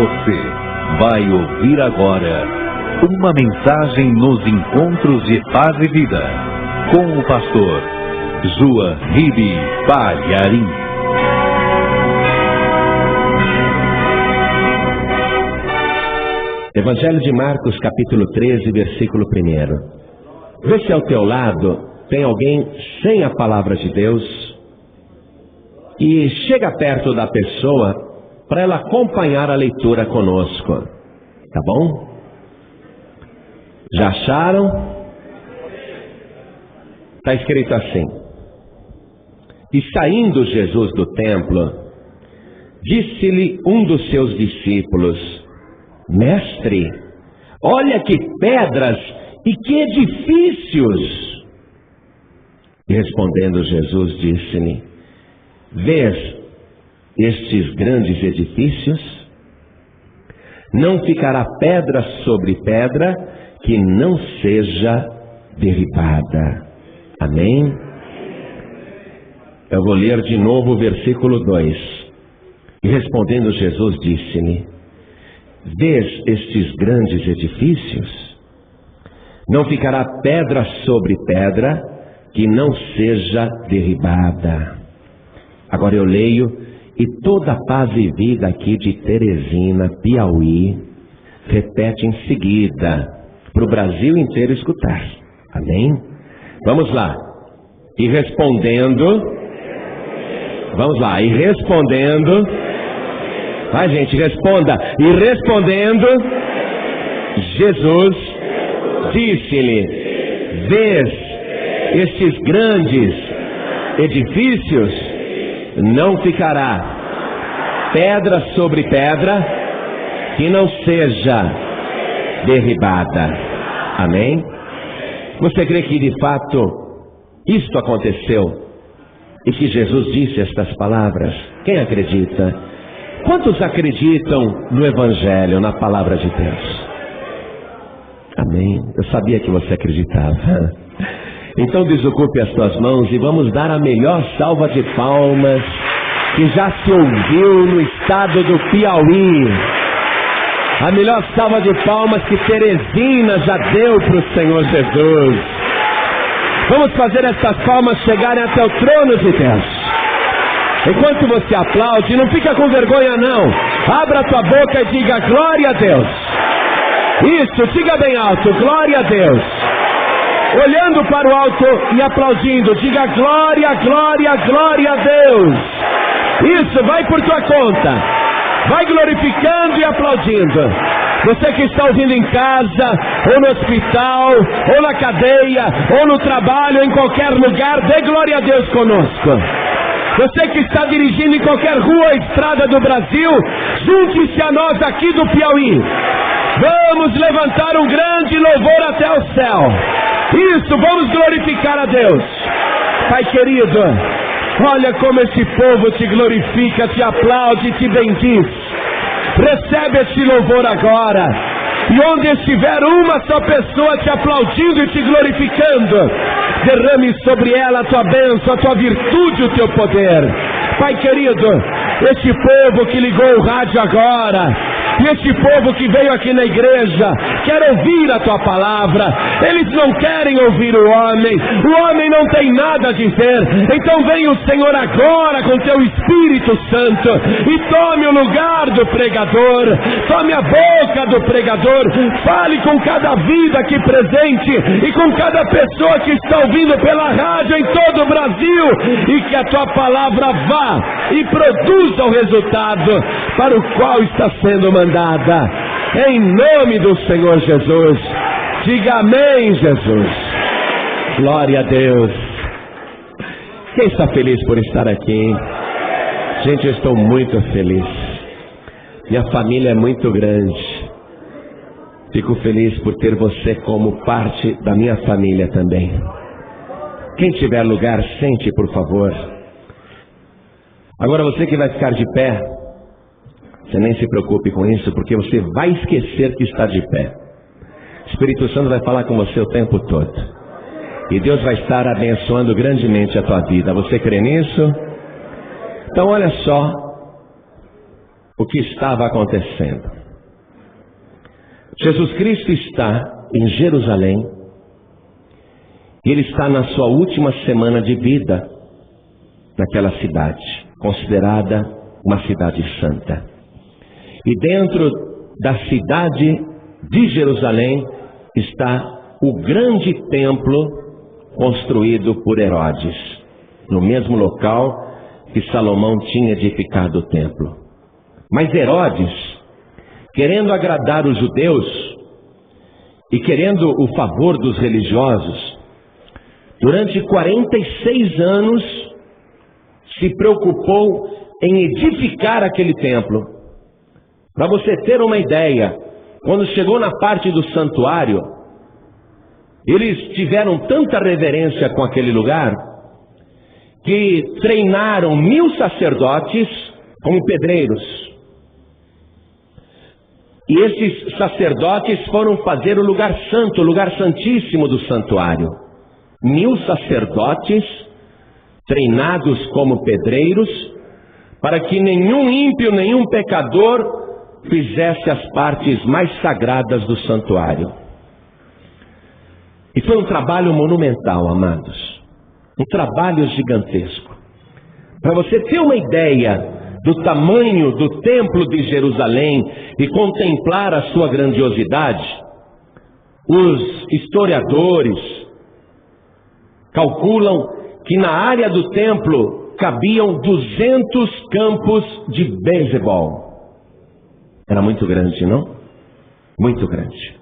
Você vai ouvir agora uma mensagem nos encontros de paz e vida com o pastor João Ribe Palharim. Evangelho de Marcos, capítulo 13, versículo 1. Vê se ao teu lado tem alguém sem a palavra de Deus e chega perto da pessoa para ela acompanhar a leitura conosco. Tá bom? Já acharam? Está escrito assim: E saindo Jesus do templo, disse-lhe um dos seus discípulos: Mestre, olha que pedras e que edifícios! E respondendo Jesus disse-lhe: Vês estes grandes edifícios? Não ficará pedra sobre pedra que não seja derribada. Amém? Eu vou ler de novo o versículo 2. E respondendo Jesus disse-lhe: Vês estes grandes edifícios? Não ficará pedra sobre pedra que não seja derribada. Agora eu leio: E toda a paz e vida aqui de Teresina, Piauí, repete em seguida, para o Brasil inteiro escutar. Amém? Vamos lá. E respondendo, vamos lá, e respondendo, vai gente, responda. E respondendo, Jesus disse-lhe: Vês estes grandes edifícios? Não ficará pedra sobre pedra que não seja derribada. Amém? Você crê que de fato isto aconteceu e que Jesus disse estas palavras? Quem acredita? Quantos acreditam no Evangelho, na palavra de Deus? Amém? Eu sabia que você acreditava. Então desocupe as suas mãos e vamos dar a melhor salva de palmas que já se ouviu no estado do Piauí. A melhor salva de palmas que Teresina já deu para o Senhor Jesus. Vamos fazer essas palmas chegarem até o trono de Deus. Enquanto você aplaude, não fica com vergonha não. Abra a tua boca e diga glória a Deus. Isso, diga bem alto, glória a Deus. Olhando para o alto e aplaudindo, diga glória, glória, glória a Deus. Isso, vai por tua conta. Vai glorificando e aplaudindo. Você que está ouvindo em casa, ou no hospital, ou na cadeia, ou no trabalho, ou em qualquer lugar, dê glória a Deus conosco. Você que está dirigindo em qualquer rua ou estrada do Brasil, junte-se a nós aqui do Piauí. Vamos levantar um grande louvor até o céu. Isso, vamos glorificar a Deus. Pai querido, olha como esse povo te glorifica, te aplaude, te bendiz. Recebe esse louvor agora. E onde estiver uma só pessoa te aplaudindo e te glorificando, derrame sobre ela a tua bênção, a tua virtude, o teu poder. Pai querido, este povo que ligou o rádio agora, e este povo que veio aqui na igreja, quer ouvir a tua palavra. Eles não querem ouvir o homem não tem nada a dizer. Então vem o Senhor agora com teu Espírito Santo e tome o lugar do pregador, tome a boca do pregador, fale com cada vida aqui presente e com cada pessoa que está ouvindo pela rádio em todo o Brasil, e que a tua palavra vá e produza o resultado para o qual está sendo mandada. Em nome do Senhor Jesus. Diga amém, Jesus. Glória a Deus. Quem está feliz por estar aqui? Gente, eu estou muito feliz. Minha família é muito grande. Fico feliz por ter você como parte da minha família também. Quem tiver lugar, sente, por favor. Agora você que vai ficar de pé, você nem se preocupe com isso, porque você vai esquecer que está de pé. O Espírito Santo vai falar com você o tempo todo. E Deus vai estar abençoando grandemente a tua vida. Você crê nisso? Então olha só. o que estava acontecendo. Jesus Cristo está em Jerusalém, e Ele está na sua última semana de vida naquela cidade, considerada uma cidade santa. E dentro da cidade de Jerusalém está o grande templo construído por Herodes, no mesmo local que Salomão tinha edificado o templo. Mas Herodes, querendo agradar os judeus e querendo o favor dos religiosos, durante 46 anos se preocupou em edificar aquele templo. Para você ter uma ideia, quando chegou na parte do santuário, eles tiveram tanta reverência com aquele lugar, que treinaram 1000 sacerdotes como pedreiros. E esses sacerdotes foram fazer o lugar santo, o lugar santíssimo do santuário. 1000 sacerdotes treinados como pedreiros, para que nenhum ímpio, nenhum pecador fizesse as partes mais sagradas do santuário. E foi um trabalho monumental, amados. Um trabalho gigantesco. Para você ter uma ideia do tamanho do templo de Jerusalém e contemplar a sua grandiosidade, os historiadores calculam que na área do templo cabiam 200 campos de beisebol. Era muito grande, não? Muito grande.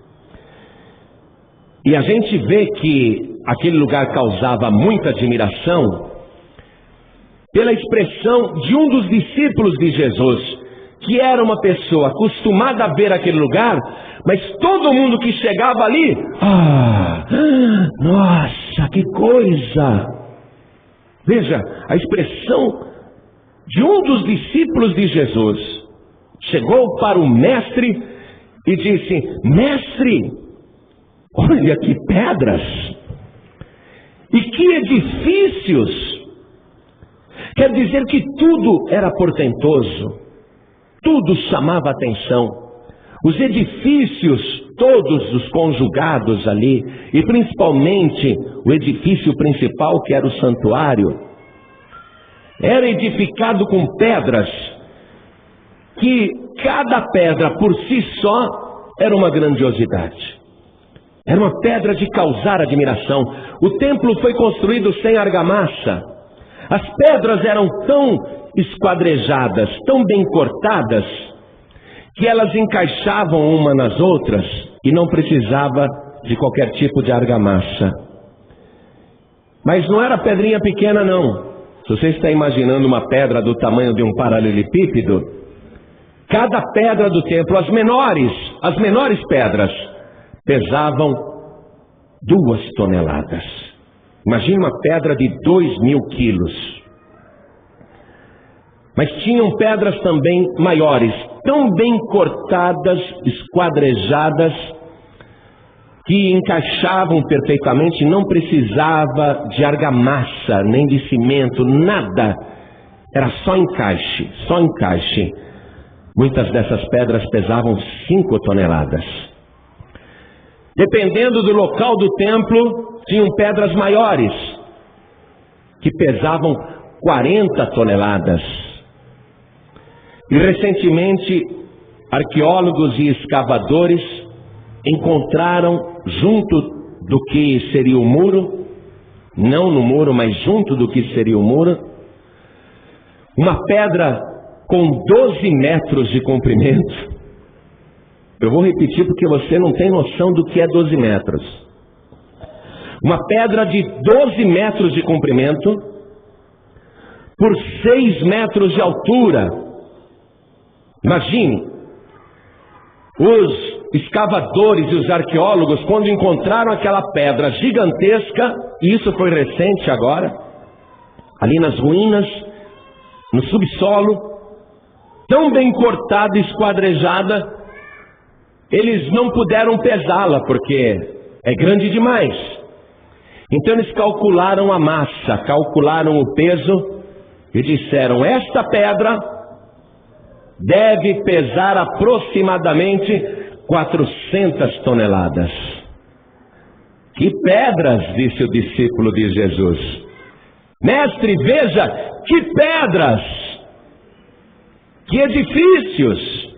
E a gente vê que aquele lugar causava muita admiração pela expressão de um dos discípulos de Jesus, que era uma pessoa acostumada a ver aquele lugar, mas todo mundo que chegava ali, nossa, que coisa! Veja, a expressão de um dos discípulos de Jesus. Chegou para o mestre e disse: mestre, olha que pedras! E que edifícios! Quer dizer que tudo era portentoso, tudo chamava atenção. Os edifícios, todos os conjugados ali, e principalmente o edifício principal, que era o santuário, era edificado com pedras, que cada pedra por si só era uma grandiosidade. Era uma pedra de causar admiração. O templo foi construído sem argamassa. As pedras eram tão esquadrejadas, tão bem cortadas, que elas encaixavam uma nas outras e não precisava de qualquer tipo de argamassa. Mas não era pedrinha pequena, não. Se você está imaginando uma pedra do tamanho de um paralelepípedo, cada pedra do templo, as menores pedras, pesavam 2 toneladas. Imagine uma pedra de 2.000 quilos. Mas tinham pedras também maiores, tão bem cortadas, esquadrejadas, que encaixavam perfeitamente, não precisava de argamassa, nem de cimento, nada. Era só encaixe, só encaixe. Muitas dessas pedras pesavam 5 toneladas. Dependendo do local do templo, tinham pedras maiores, que pesavam 40 toneladas. E recentemente, arqueólogos e escavadores encontraram junto do que seria o muro, não no muro, mas junto do que seria o muro, uma pedra com 12 metros de comprimento. Eu vou repetir porque você não tem noção do que é 12 metros. Uma pedra de 12 metros de comprimento por 6 metros de altura. Imagine, os escavadores e os arqueólogos, quando encontraram aquela pedra gigantesca, e isso foi recente agora, ali nas ruínas, no subsolo, tão bem cortada e esquadrejada, eles não puderam pesá-la, porque é grande demais. Então eles calcularam a massa, calcularam o peso, e disseram: esta pedra deve pesar aproximadamente 400 toneladas. Que pedras, disse o discípulo de Jesus. Mestre, veja, que pedras, que edifícios.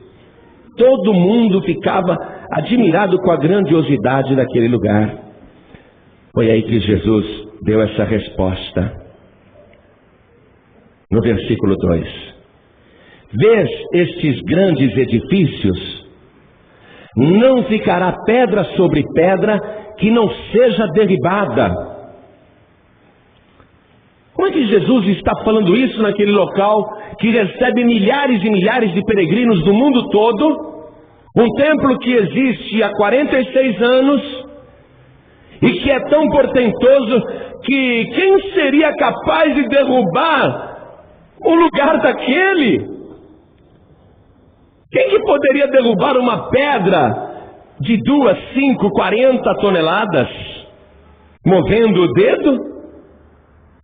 Todo mundo ficava admirado com a grandiosidade daquele lugar. Foi aí que Jesus deu essa resposta. No versículo 2. Vês estes grandes edifícios? Não ficará pedra sobre pedra que não seja derribada. Como é que Jesus está falando isso naquele local que recebe milhares e milhares de peregrinos do mundo todo? Um templo que existe há 46 anos e que é tão portentoso que quem seria capaz de derrubar um lugar daquele? Quem que poderia derrubar uma pedra de 2, 5, 40 toneladas, movendo o dedo?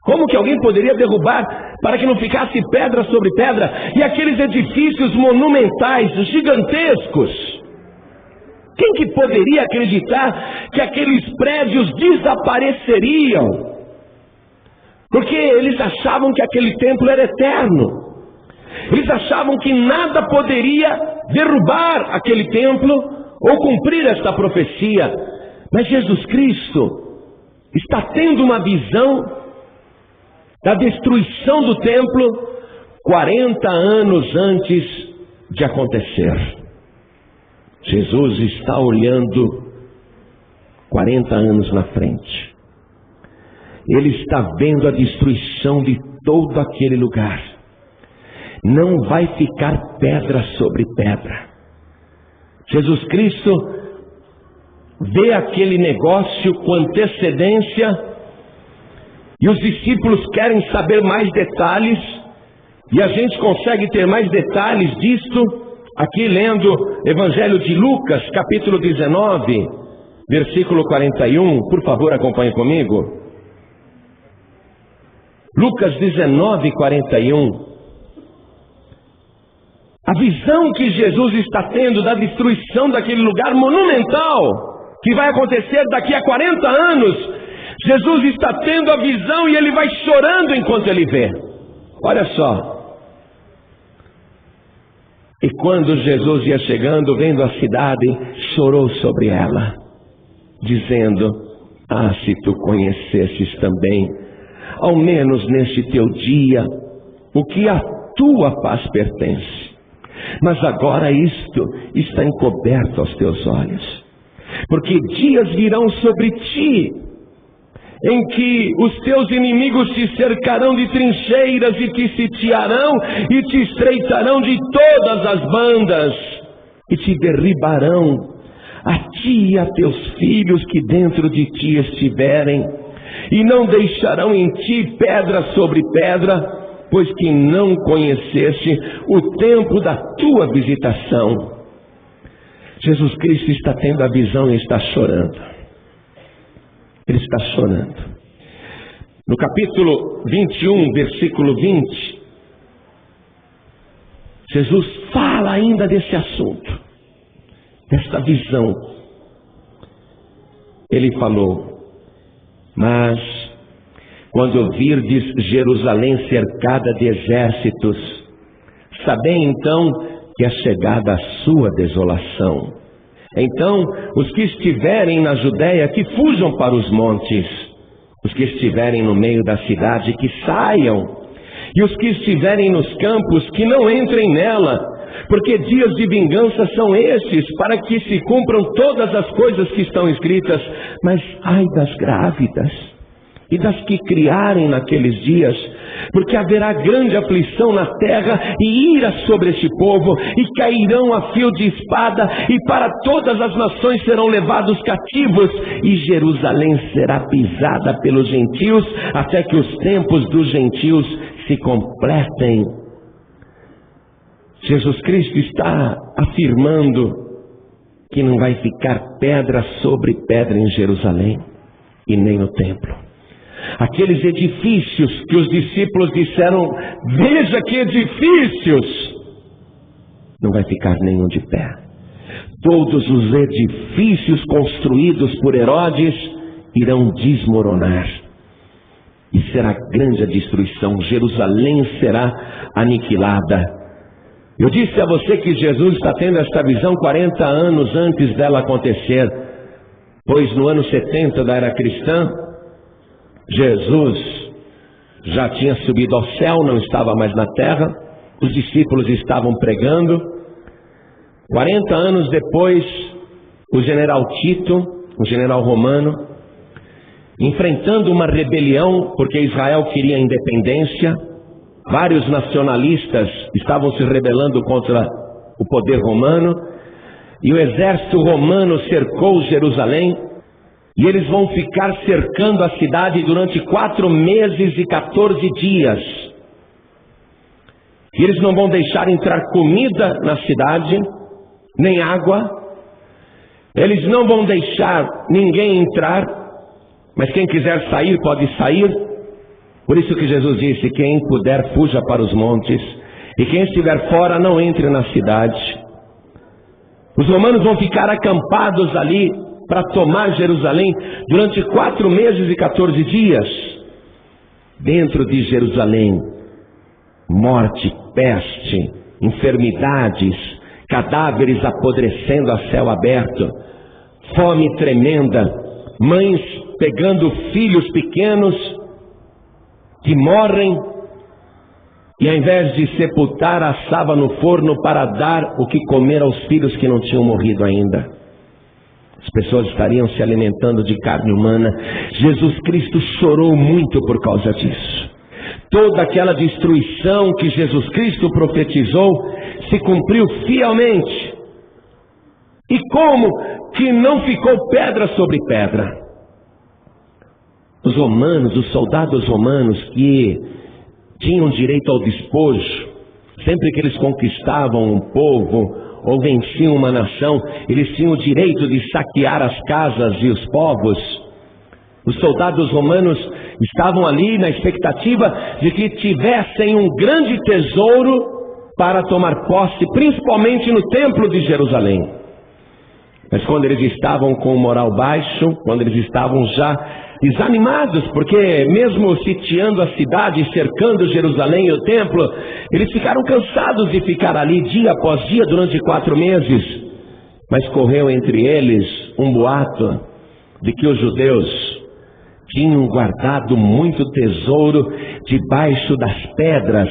Como que alguém poderia derrubar para que não ficasse pedra sobre pedra? E aqueles edifícios monumentais, gigantescos. Quem que poderia acreditar que aqueles prédios desapareceriam? Porque eles achavam que aquele templo era eterno. Eles achavam que nada poderia derrubar aquele templo ou cumprir esta profecia. Mas Jesus Cristo está tendo uma visão da destruição do templo 40 anos antes de acontecer. Jesus está olhando 40 anos na frente. Ele está vendo a destruição de todo aquele lugar. Não vai ficar pedra sobre pedra. Jesus Cristo vê aquele negócio com antecedência. E os discípulos querem saber mais detalhes, e a gente consegue ter mais detalhes disto aqui lendo Evangelho de Lucas, capítulo 19, versículo 41. Por favor, acompanhe comigo. Lucas 19, 41. A visão que Jesus está tendo da destruição daquele lugar monumental, que vai acontecer daqui a 40 anos, Jesus está tendo a visão e ele vai chorando enquanto ele vê. Olha só. E quando Jesus ia chegando, vendo a cidade, chorou sobre ela, dizendo: ah, se tu conhecesses também, ao menos neste teu dia, o que a tua paz pertence. Mas agora isto está encoberto aos teus olhos. Porque dias virão sobre ti, em que os teus inimigos te cercarão de trincheiras e te sitiarão e te estreitarão de todas as bandas e te derribarão, a ti e a teus filhos que dentro de ti estiverem, e não deixarão em ti pedra sobre pedra, pois que não conheceste o tempo da tua visitação. Jesus Cristo está tendo a visão e está chorando. Ele está chorando. No capítulo 21, versículo 20, Jesus fala ainda desse assunto, desta visão. Ele falou: mas quando virdes Jerusalém cercada de exércitos, sabei então que é chegada a sua desolação. Então, os que estiverem na Judéia, que fujam para os montes. Os que estiverem no meio da cidade, que saiam. E os que estiverem nos campos, que não entrem nela. Porque dias de vingança são estes, para que se cumpram todas as coisas que estão escritas. Mas ai das grávidas e das que criarem naqueles dias, porque haverá grande aflição na terra e ira sobre este povo, e cairão a fio de espada, e para todas as nações serão levados cativos, e Jerusalém será pisada pelos gentios, até que os tempos dos gentios se completem. Jesus Cristo está afirmando que não vai ficar pedra sobre pedra em Jerusalém, e nem no templo. Aqueles edifícios que os discípulos disseram: veja que edifícios! não vai ficar nenhum de pé. Todos os edifícios construídos por Herodes irão desmoronar. E será grande a destruição. Jerusalém será aniquilada. Eu disse a você que Jesus está tendo esta visão 40 anos antes dela acontecer. Pois no ano 70 da era cristã, Jesus já tinha subido ao céu, não estava mais na terra. Os discípulos estavam pregando. 40 anos depois, o general Tito, um general romano, enfrentando uma rebelião, porque Israel queria independência, vários nacionalistas estavam se rebelando contra o poder romano, e o exército romano cercou Jerusalém, e eles vão ficar cercando a cidade durante 4 meses e 14 dias. E eles não vão deixar entrar comida na cidade, nem água. Eles não vão deixar ninguém entrar, mas quem quiser sair pode sair. Por isso que Jesus disse: quem puder fuja para os montes, e quem estiver fora não entre na cidade. Os romanos vão ficar acampados ali para tomar Jerusalém durante 4 meses e 14 dias. Dentro de Jerusalém, morte, peste, enfermidades, cadáveres apodrecendo a céu aberto, fome tremenda, mães pegando filhos pequenos que morrem e ao invés de sepultar, assava no forno para dar o que comer aos filhos que não tinham morrido ainda. As pessoas estariam se alimentando de carne humana. Jesus Cristo chorou muito por causa disso. Toda aquela destruição que Jesus Cristo profetizou se cumpriu fielmente. E como que não ficou pedra sobre pedra? Os romanos, os soldados romanos que tinham direito ao despojo, sempre que eles conquistavam um povo ou venciam uma nação, eles tinham o direito de saquear as casas e os povos. Os soldados romanos estavam ali na expectativa de que tivessem um grande tesouro para tomar posse, principalmente no templo de Jerusalém. Mas quando eles estavam com o moral baixo, quando eles estavam já desanimados, porque mesmo sitiando a cidade, cercando Jerusalém e o templo, eles ficaram cansados de ficar ali dia após dia durante 4 meses. Mas correu entre eles um boato de que os judeus tinham guardado muito tesouro debaixo das pedras,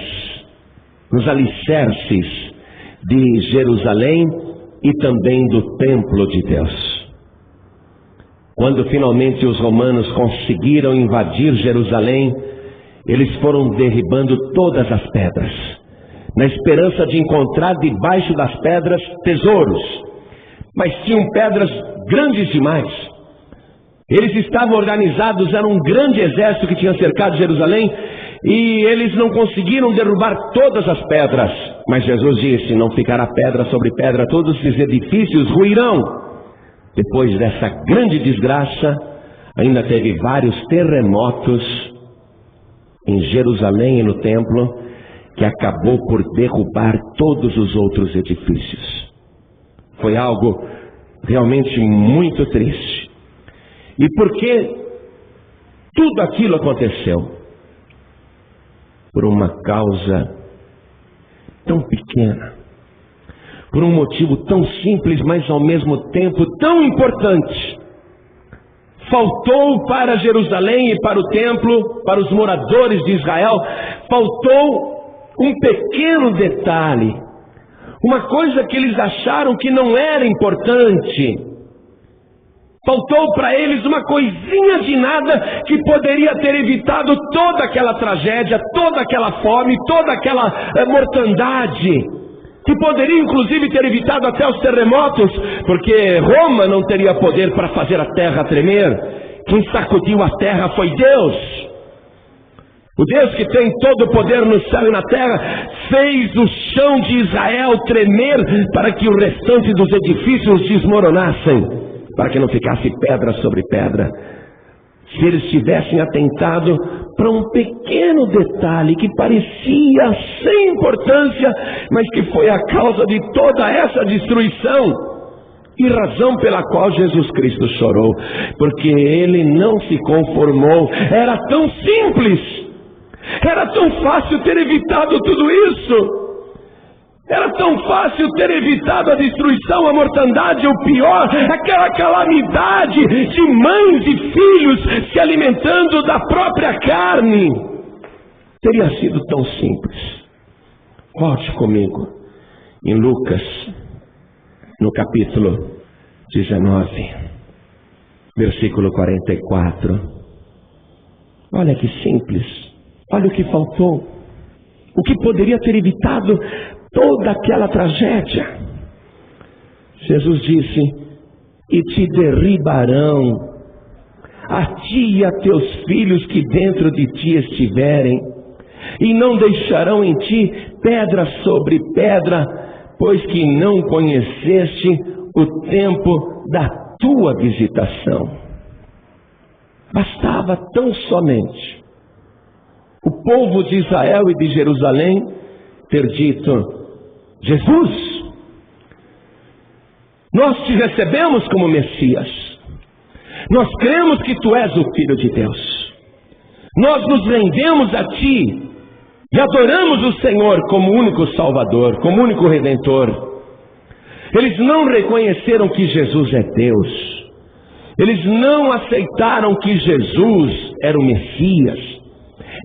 nos alicerces de Jerusalém e também do templo de Deus. Quando finalmente os romanos conseguiram invadir Jerusalém, eles foram derribando todas as pedras, na esperança de encontrar debaixo das pedras tesouros. Mas tinham pedras grandes demais. Eles estavam organizados, era um grande exército que tinha cercado Jerusalém, e eles não conseguiram derrubar todas as pedras. Mas Jesus disse: não ficará pedra sobre pedra, todos esses edifícios ruirão. Depois dessa grande desgraça, ainda teve vários terremotos em Jerusalém e no templo, que acabou por derrubar todos os outros edifícios. Foi algo realmente muito triste. E por que tudo aquilo aconteceu? Por uma causa tão pequena, por um motivo tão simples, mas ao mesmo tempo tão importante. Faltou para Jerusalém e para o templo, para os moradores de Israel, faltou um pequeno detalhe, uma coisa que eles acharam que não era importante. Faltou para eles uma coisinha de nada que poderia ter evitado toda aquela tragédia, toda aquela fome, toda aquela mortandade, que poderia inclusive ter evitado até os terremotos, porque Roma não teria poder para fazer a terra tremer. Quem sacudiu a terra foi Deus. O Deus que tem todo o poder no céu e na terra fez o chão de Israel tremer para que o restante dos edifícios desmoronassem, para que não ficasse pedra sobre pedra. Se eles tivessem atentado para um pequeno detalhe que parecia sem importância, mas que foi a causa de toda essa destruição e razão pela qual Jesus Cristo chorou, porque Ele não se conformou. Era tão simples, era tão fácil ter evitado tudo isso. Era tão fácil ter evitado a destruição, a mortandade, o pior, aquela calamidade de mães e filhos se alimentando da própria carne. Teria sido tão simples. Volte comigo em Lucas, no capítulo 19, versículo 44. Olha que simples, olha o que faltou, o que poderia ter evitado toda aquela tragédia. Jesus disse: e te derribarão, a ti e a teus filhos que dentro de ti estiverem, e não deixarão em ti pedra sobre pedra, pois que não conheceste o tempo da tua visitação. Bastava tão somente o povo de Israel e de Jerusalém ter dito: Jesus, nós te recebemos como Messias, nós cremos que tu és o Filho de Deus, nós nos rendemos a ti e adoramos o Senhor como único Salvador, como único Redentor. Eles não reconheceram que Jesus é Deus, eles não aceitaram que Jesus era o Messias,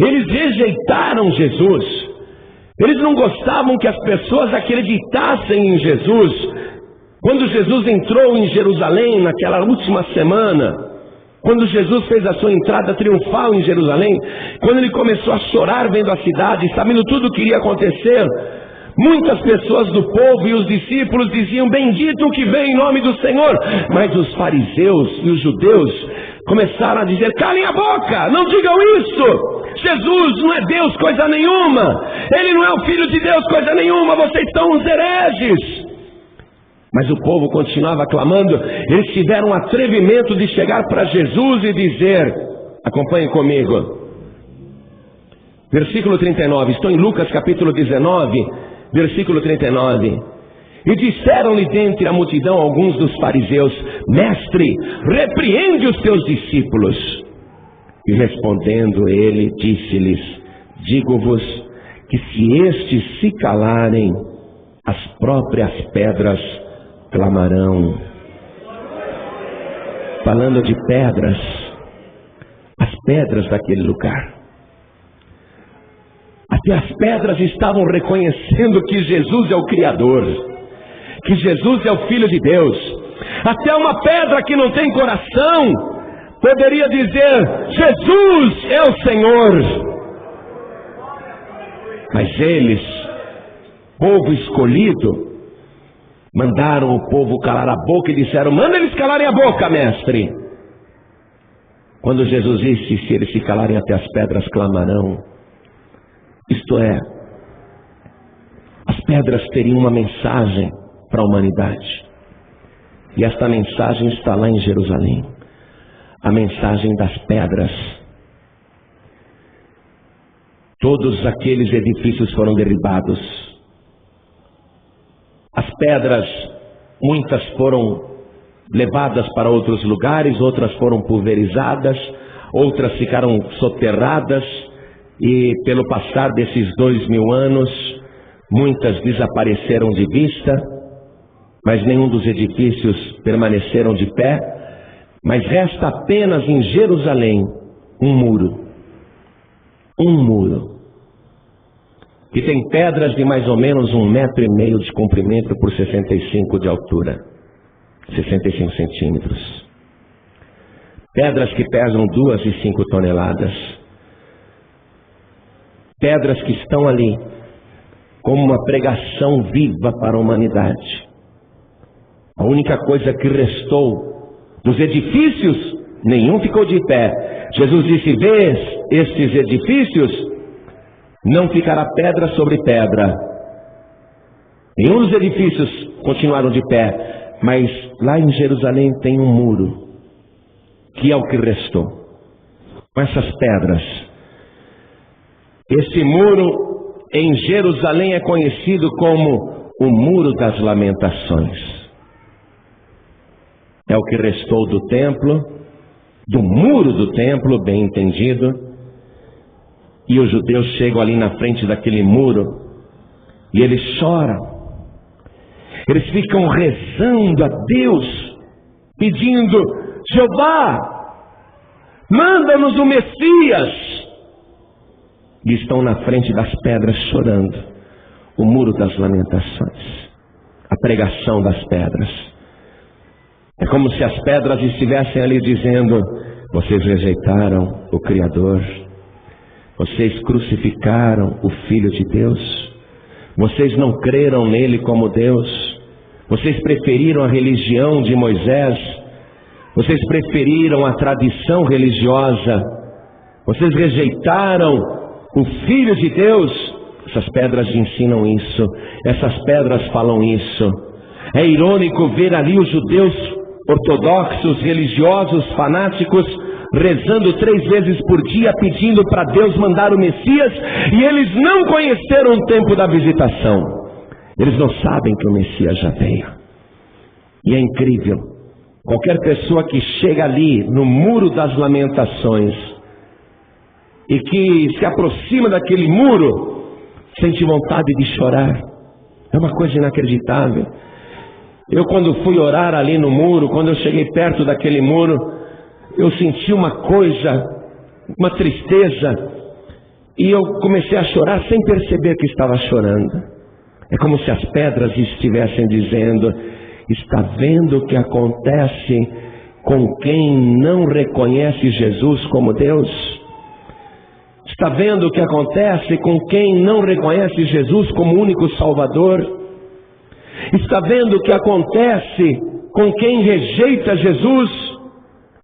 eles rejeitaram Jesus. Eles não gostavam que as pessoas acreditassem em Jesus. Quando Jesus entrou em Jerusalém naquela última semana, quando Jesus fez a sua entrada triunfal em Jerusalém, quando ele começou a chorar vendo a cidade, sabendo tudo o que iria acontecer, muitas pessoas do povo e os discípulos diziam: bendito o que vem em nome do Senhor. Mas os fariseus e os judeus começaram a dizer: calem a boca, não digam isso. Jesus não é Deus coisa nenhuma, Ele não é o Filho de Deus coisa nenhuma, vocês são uns hereges. Mas o povo continuava clamando. Eles tiveram o atrevimento de chegar para Jesus e dizer, acompanhem comigo, versículo 39, estou em Lucas capítulo 19, versículo 39. E disseram-lhe dentre a multidão alguns dos fariseus: mestre, repreende os teus discípulos. E respondendo ele, disse-lhes: digo-vos que se estes se calarem, as próprias pedras clamarão. Falando de pedras, as pedras daquele lugar. Até as pedras estavam reconhecendo que Jesus é o Criador, que Jesus é o Filho de Deus. Até uma pedra que não tem coração poderia dizer: Jesus é o Senhor. Mas eles, povo escolhido, mandaram o povo calar a boca e disseram: manda eles calarem a boca, mestre. Quando Jesus disse: se eles se calarem, até as pedras clamarão. Isto é, as pedras teriam uma mensagem para a humanidade. E esta mensagem está lá em Jerusalém. A mensagem das pedras. Todos aqueles edifícios foram derribados. As pedras, muitas foram levadas para outros lugares, outras foram pulverizadas, outras ficaram soterradas, e pelo passar desses 2000 anos, muitas desapareceram de vista, mas nenhum dos edifícios permaneceram de pé. Mas resta apenas em Jerusalém um muro, que tem pedras de mais ou menos 1,5 metros de comprimento por 65 de altura, 65 centímetros. Pedras que pesam 2,5 toneladas. Pedras que estão ali como uma pregação viva para a humanidade. A única coisa que restou dos edifícios, nenhum ficou de pé. Jesus disse: vês estes edifícios? Não ficará pedra sobre pedra. Nenhum dos edifícios continuaram de pé, mas lá em Jerusalém tem um muro, que é o que restou. Com essas pedras, Esse muro em Jerusalém é conhecido como o Muro das Lamentações. É o que restou do templo, do muro do templo, bem entendido. E os judeus chegam ali na frente daquele muro e eles choram. Eles ficam rezando a Deus, pedindo: Jeová, manda-nos o Messias. E estão na frente das pedras chorando. O Muro das Lamentações, a pregação das pedras. É como se as pedras estivessem ali dizendo: vocês rejeitaram o Criador, vocês crucificaram o Filho de Deus, vocês não creram nele como Deus, vocês preferiram a religião de Moisés, vocês preferiram a tradição religiosa, vocês rejeitaram o Filho de Deus. Essas pedras ensinam isso, essas pedras falam isso. É irônico ver ali os judeus ortodoxos, religiosos, fanáticos, rezando 3 vezes por dia, pedindo para Deus mandar o Messias, e eles não conheceram o tempo da visitação. Eles não sabem que o Messias já veio. E é incrível, qualquer pessoa que chega ali no Muro das Lamentações e que se aproxima daquele muro, sente vontade de chorar. É uma coisa inacreditável. Eu, quando fui orar ali no muro, quando eu cheguei perto daquele muro, eu senti uma coisa, uma tristeza, e eu comecei a chorar sem perceber que estava chorando. É como se as pedras estivessem dizendo: está vendo o que acontece com quem não reconhece Jesus como Deus? Está vendo o que acontece com quem não reconhece Jesus como único Salvador? Está vendo o que acontece com quem rejeita Jesus?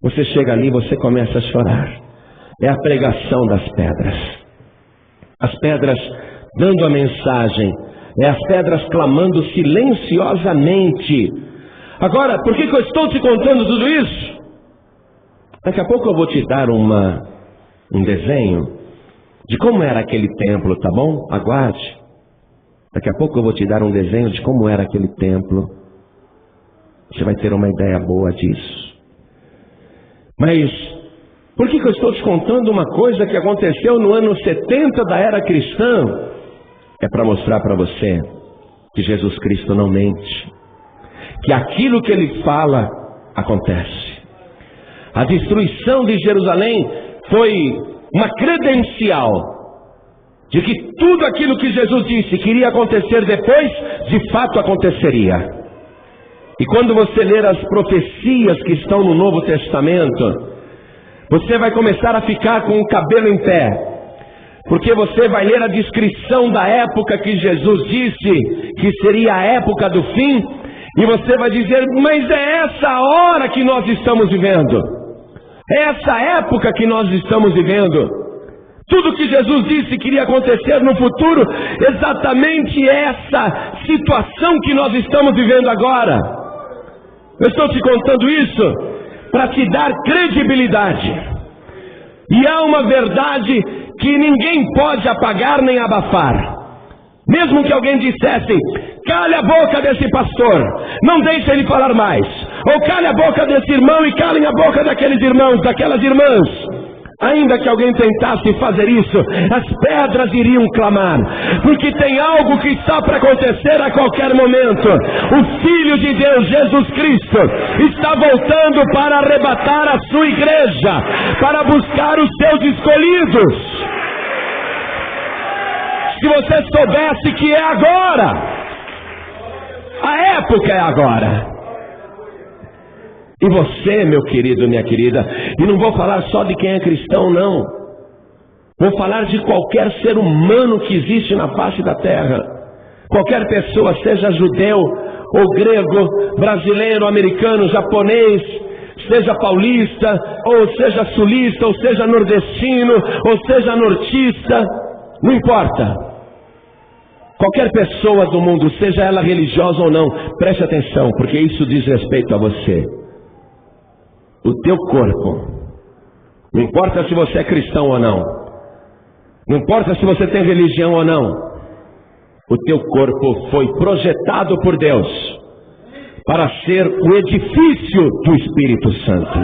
Você chega ali e você começa a chorar. É a pregação das pedras. As pedras dando a mensagem. É as pedras clamando silenciosamente. Agora, por que eu estou te contando tudo isso? Daqui a pouco eu vou te dar um desenho de como era aquele templo, tá bom? Aguarde. Daqui a pouco eu vou te dar um desenho de como era aquele templo. Você vai ter uma ideia boa disso. Mas por que eu estou te contando uma coisa que aconteceu no ano 70 da era cristã? É para mostrar para você que Jesus Cristo não mente, que aquilo que ele fala acontece. A destruição de Jerusalém foi uma credencial de que tudo aquilo que Jesus disse que iria acontecer depois, de fato aconteceria. E quando você ler as profecias que estão no Novo Testamento, você vai começar a ficar com o cabelo em pé, porque você vai ler a descrição da época que Jesus disse que seria a época do fim, e você vai dizer: mas é essa hora que nós estamos vivendo. É essa época que nós estamos vivendo. Tudo que Jesus disse que iria acontecer no futuro, exatamente essa situação que nós estamos vivendo agora. Eu estou te contando isso para te dar credibilidade. E há uma verdade que ninguém pode apagar nem abafar. Mesmo que alguém dissesse: cale a boca desse pastor, não deixe ele falar mais. Ou cale a boca desse irmão e calem a boca daqueles irmãos, daquelas irmãs. Ainda que alguém tentasse fazer isso, as pedras iriam clamar, porque tem algo que está para acontecer a qualquer momento. O Filho de Deus, Jesus Cristo, está voltando para arrebatar a sua igreja, para buscar os seus escolhidos. Se você soubesse que é agora, a época é agora. E você, meu querido, minha querida, e não vou falar só de quem é cristão, não. Vou falar de qualquer ser humano que existe na face da terra. Qualquer pessoa, seja judeu ou grego, brasileiro, americano, japonês, seja paulista, ou seja sulista, ou seja nordestino, ou seja nortista, não importa. Qualquer pessoa do mundo, seja ela religiosa ou não, preste atenção, porque isso diz respeito a você. O teu corpo, não importa se você é cristão ou não, Não importa se você tem religião ou não, o teu corpo foi projetado por Deus para ser o edifício do Espírito Santo,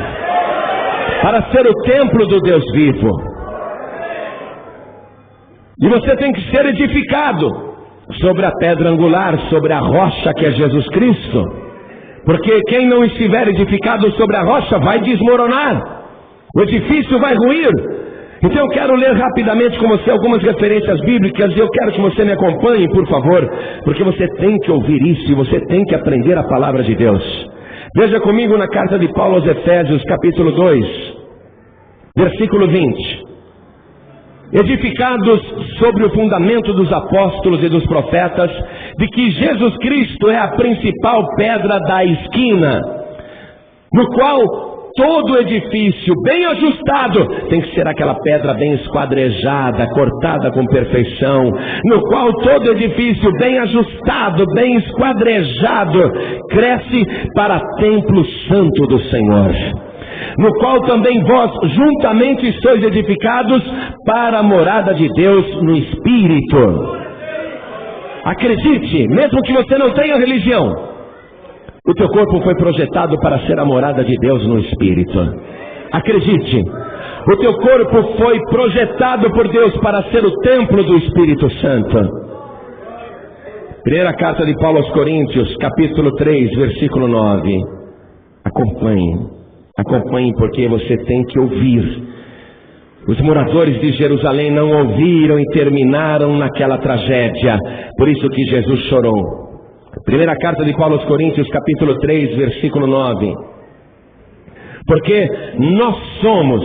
para ser o templo do Deus vivo. E você tem que ser edificado sobre a pedra angular, sobre a rocha que é Jesus Cristo. Porque quem não estiver edificado sobre a rocha vai desmoronar. O edifício vai ruir. Então eu quero ler rapidamente com você algumas referências bíblicas e eu quero que você me acompanhe, por favor, porque você tem que ouvir isso e você tem que aprender a palavra de Deus. Veja comigo na carta de Paulo aos Efésios, capítulo 2, versículo 20. Edificados sobre o fundamento dos apóstolos e dos profetas, de que Jesus Cristo é a principal pedra da esquina, no qual todo edifício bem ajustado, tem que ser aquela pedra bem esquadrejada, cortada com perfeição, no qual todo edifício bem ajustado, bem esquadrejado, cresce para templo santo do Senhor, no qual também vós juntamente sois edificados para a morada de Deus no Espírito. Acredite, mesmo que você não tenha religião, o teu corpo foi projetado para ser a morada de Deus no Espírito. Acredite, o teu corpo foi projetado por Deus para ser o templo do Espírito Santo. Primeira carta de Paulo aos Coríntios, capítulo 3, versículo 9. Acompanhe porque você tem que ouvir. Os moradores de Jerusalém não ouviram e terminaram naquela tragédia. Por isso que Jesus chorou. Primeira carta de Paulo aos Coríntios, capítulo 3, versículo 9. Porque nós somos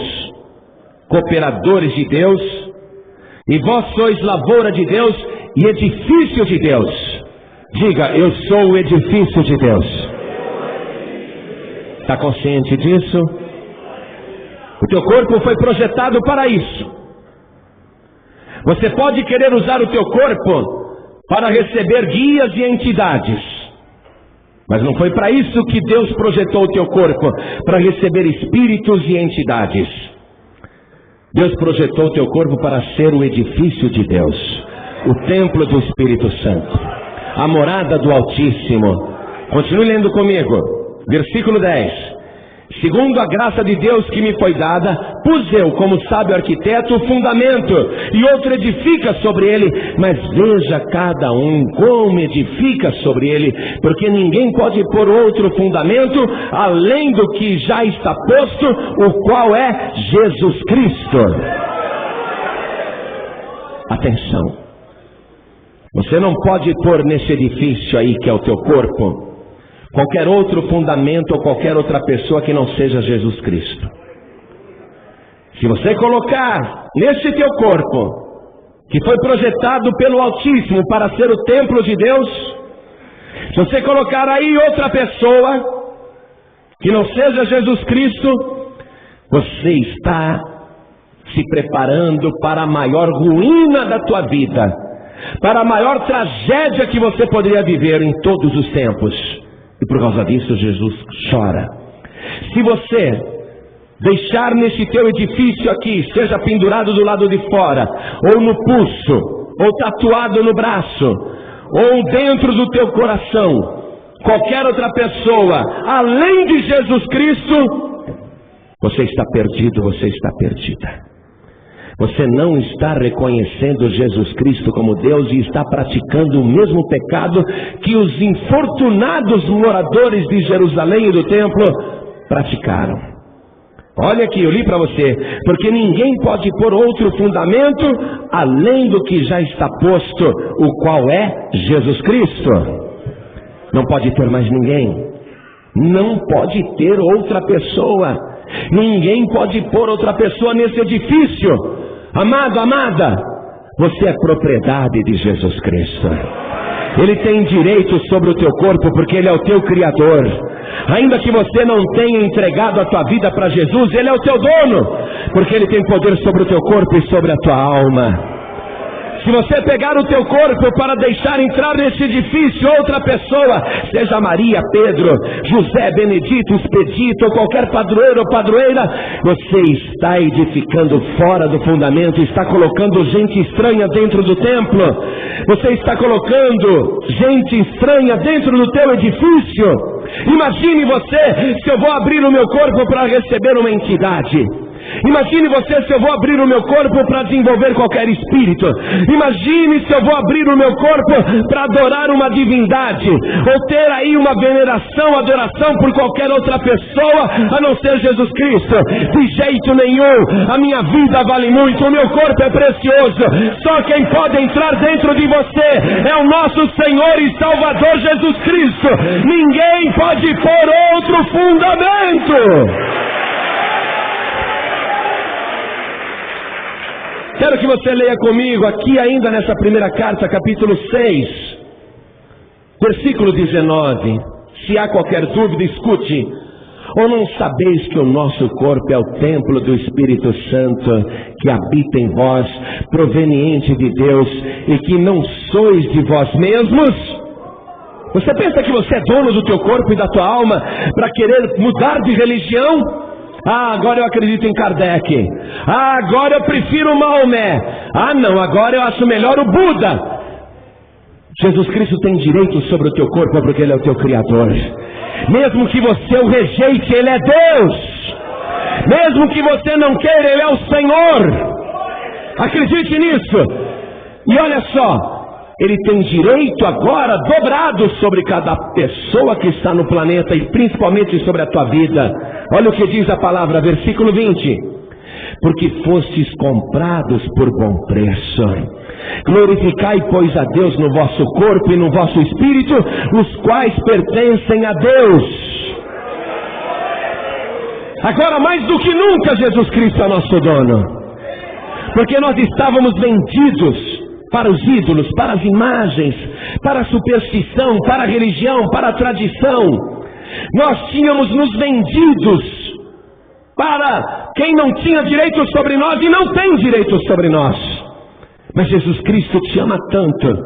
cooperadores de Deus, e vós sois lavoura de Deus e edifício de Deus. Diga, eu sou o edifício de Deus. Está consciente disso? O teu corpo foi projetado para isso. Você pode querer usar o teu corpo para receber guias e entidades, mas não foi para isso que Deus projetou o teu corpo, para receber espíritos e entidades. Deus projetou o teu corpo para ser o edifício de Deus, o templo do Espírito Santo, a morada do Altíssimo. Continue lendo comigo, versículo 10. Segundo a graça de Deus que me foi dada, pus eu, como sábio arquiteto, o fundamento, e outro edifica sobre ele. Mas veja cada um como edifica sobre ele, porque ninguém pode pôr outro fundamento, além do que já está posto, o qual é Jesus Cristo. Atenção, você não pode pôr nesse edifício aí, que é o teu corpo, qualquer outro fundamento ou qualquer outra pessoa que não seja Jesus Cristo. Se você colocar nesse teu corpo, que foi projetado pelo Altíssimo para ser o templo de Deus, se você colocar aí outra pessoa que não seja Jesus Cristo, você está se preparando para a maior ruína da tua vida, para a maior tragédia que você poderia viver em todos os tempos. E por causa disso Jesus chora. Se você deixar nesse teu edifício aqui, seja pendurado do lado de fora, ou no pulso, ou tatuado no braço, ou dentro do teu coração, qualquer outra pessoa, além de Jesus Cristo, você está perdido, você está perdida. Você não está reconhecendo Jesus Cristo como Deus e está praticando o mesmo pecado que os infortunados moradores de Jerusalém e do templo praticaram. Olha aqui, eu li para você. Porque ninguém pode pôr outro fundamento além do que já está posto, o qual é Jesus Cristo. Não pode ter mais ninguém. Não pode ter outra pessoa. Ninguém pode pôr outra pessoa nesse edifício. Amado, amada, você é propriedade de Jesus Cristo. Ele tem direito sobre o teu corpo porque Ele é o teu Criador. Ainda que você não tenha entregado a tua vida para Jesus, Ele é o teu dono, porque Ele tem poder sobre o teu corpo e sobre a tua alma. Se você pegar o teu corpo para deixar entrar neste edifício outra pessoa, seja Maria, Pedro, José, Benedito, Expedito ou qualquer padroeiro ou padroeira, você está edificando fora do fundamento, está colocando gente estranha dentro do templo, você está colocando gente estranha dentro do teu edifício. Imagine você se eu vou abrir o meu corpo para receber uma entidade. Imagine você se eu vou abrir o meu corpo para desenvolver qualquer espírito. Imagine se eu vou abrir o meu corpo para adorar uma divindade, ou ter aí uma veneração, adoração por qualquer outra pessoa a não ser Jesus Cristo. De jeito nenhum. A minha vida vale muito, o meu corpo é precioso. Só quem pode entrar dentro de você é o nosso Senhor e Salvador Jesus Cristo. Ninguém pode pôr outro fundamento. Quero que você leia comigo aqui ainda nessa primeira carta, capítulo 6, versículo 19. Se há qualquer dúvida, escute. Ou não sabeis que o nosso corpo é o templo do Espírito Santo que habita em vós, proveniente de Deus, e que não sois de vós mesmos? Você pensa que você é dono do teu corpo e da tua alma para querer mudar de religião? Ah, agora eu acredito em Kardec. Ah, agora eu prefiro Maomé. Ah, não, agora eu acho melhor o Buda. Jesus Cristo tem direito sobre o teu corpo porque Ele é o teu Criador. Mesmo que você o rejeite, Ele é Deus. Mesmo que você não queira, Ele é o Senhor. Acredite nisso. E olha só, Ele tem direito agora dobrado sobre cada pessoa que está no planeta e principalmente sobre a tua vida. Olha o que diz a palavra, versículo 20. Porque fostes comprados por bom preço. Glorificai, pois, a Deus no vosso corpo e no vosso espírito, os quais pertencem a Deus. Agora, mais do que nunca, Jesus Cristo é nosso dono. Porque nós estávamos vendidos para os ídolos, para as imagens, para a superstição, para a religião, para a tradição. Nós tínhamos nos vendidos para quem não tinha direito sobre nós e não tem direito sobre nós. Mas Jesus Cristo te ama tanto.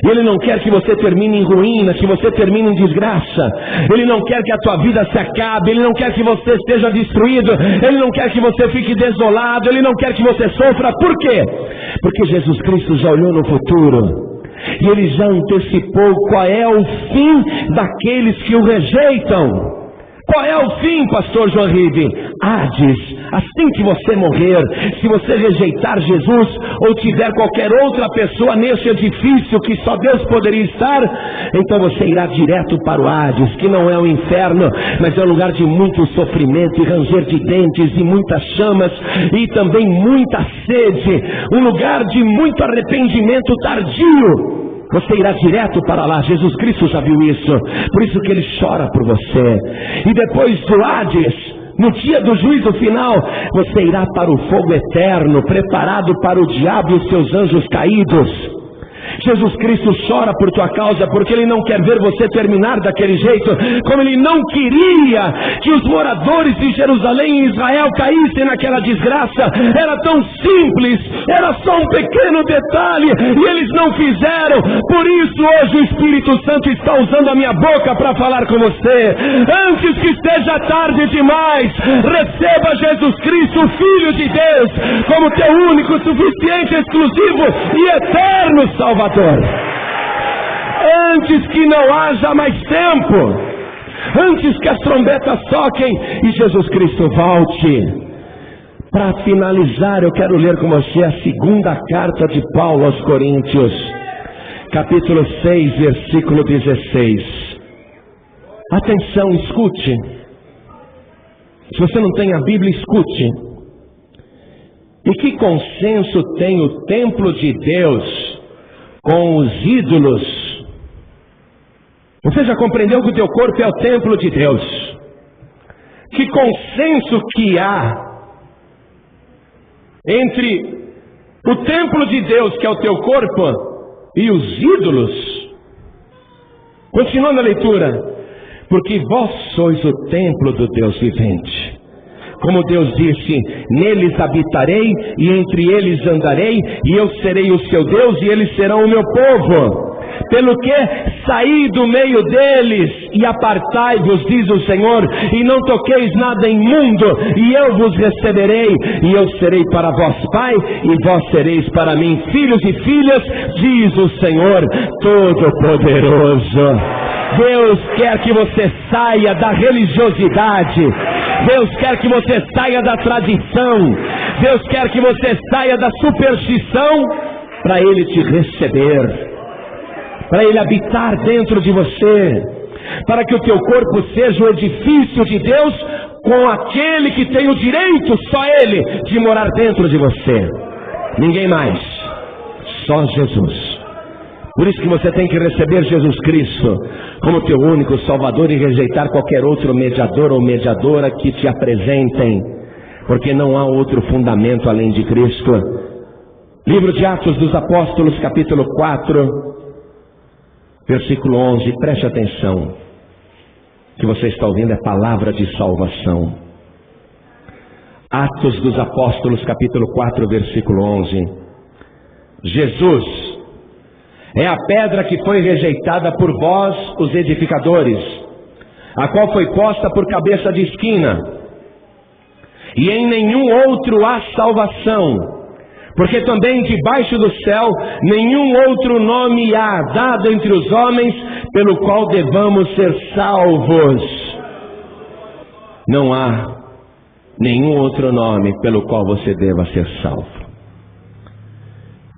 Ele não quer que você termine em ruína, que você termine em desgraça. Ele não quer que a tua vida se acabe. Ele não quer que você esteja destruído. Ele não quer que você fique desolado. Ele não quer que você sofra. Por quê? Porque Jesus Cristo já olhou no futuro e Ele já antecipou qual é o fim daqueles que o rejeitam. Qual é o fim, pastor João Ribe? Hades. Assim que você morrer, se você rejeitar Jesus ou tiver qualquer outra pessoa nesse edifício que só Deus poderia estar, então você irá direto para o Hades, que não é o inferno, mas é um lugar de muito sofrimento e ranger de dentes e muitas chamas e também muita sede, um lugar de muito arrependimento tardio. Você irá direto para lá. Jesus Cristo já viu isso. Por isso que Ele chora por você. E depois do Hades, no dia do juízo final, você irá para o fogo eterno, preparado para o diabo e os seus anjos caídos. Jesus Cristo chora por tua causa, porque Ele não quer ver você terminar daquele jeito, como Ele não queria que os moradores de Jerusalém e Israel caíssem naquela desgraça. Era tão simples, era só um pequeno detalhe, e eles não fizeram. Por isso hoje o Espírito Santo está usando a minha boca para falar com você. Antes que esteja tarde demais, receba Jesus Cristo, o Filho de Deus, como teu único, suficiente, exclusivo e eterno Salvador. Antes que não haja mais tempo, antes que as trombetas toquem e Jesus Cristo volte. Para finalizar, eu quero ler com você a segunda carta de Paulo aos Coríntios, capítulo 6, versículo 16. Atenção, escute. Se você não tem a Bíblia, escute. E que consenso tem o templo de Deus com os ídolos? Você já compreendeu que o teu corpo é o templo de Deus? Que consenso que há entre o templo de Deus, que é o teu corpo, e os ídolos? Continuando a leitura. Porque vós sois o templo do Deus vivente. Como Deus disse, neles habitarei e entre eles andarei, e eu serei o seu Deus e eles serão o meu povo. Pelo que saí do meio deles e apartai-vos, diz o Senhor, e não toqueis nada imundo, e eu vos receberei, e eu serei para vós pai, e vós sereis para mim filhos e filhas, diz o Senhor Todo-Poderoso. Deus quer que você saia da religiosidade. Deus quer que você saia da tradição. Deus quer que você saia da superstição, para Ele te receber, para Ele habitar dentro de você, para que o teu corpo seja o edifício de Deus, com aquele que tem o direito, só Ele, de morar dentro de você. Ninguém mais, só Jesus. Por isso que você tem que receber Jesus Cristo como teu único Salvador e rejeitar qualquer outro mediador ou mediadora que te apresentem, porque não há outro fundamento além de Cristo. Livro de Atos dos Apóstolos, capítulo 4, versículo 11, preste atenção. O que você está ouvindo é palavra de salvação. Atos dos Apóstolos, capítulo 4, versículo 11. Jesus é a pedra que foi rejeitada por vós, os edificadores, a qual foi posta por cabeça de esquina. E em nenhum outro há salvação, porque também debaixo do céu nenhum outro nome há dado entre os homens, pelo qual devamos ser salvos. Não há nenhum outro nome pelo qual você deva ser salvo.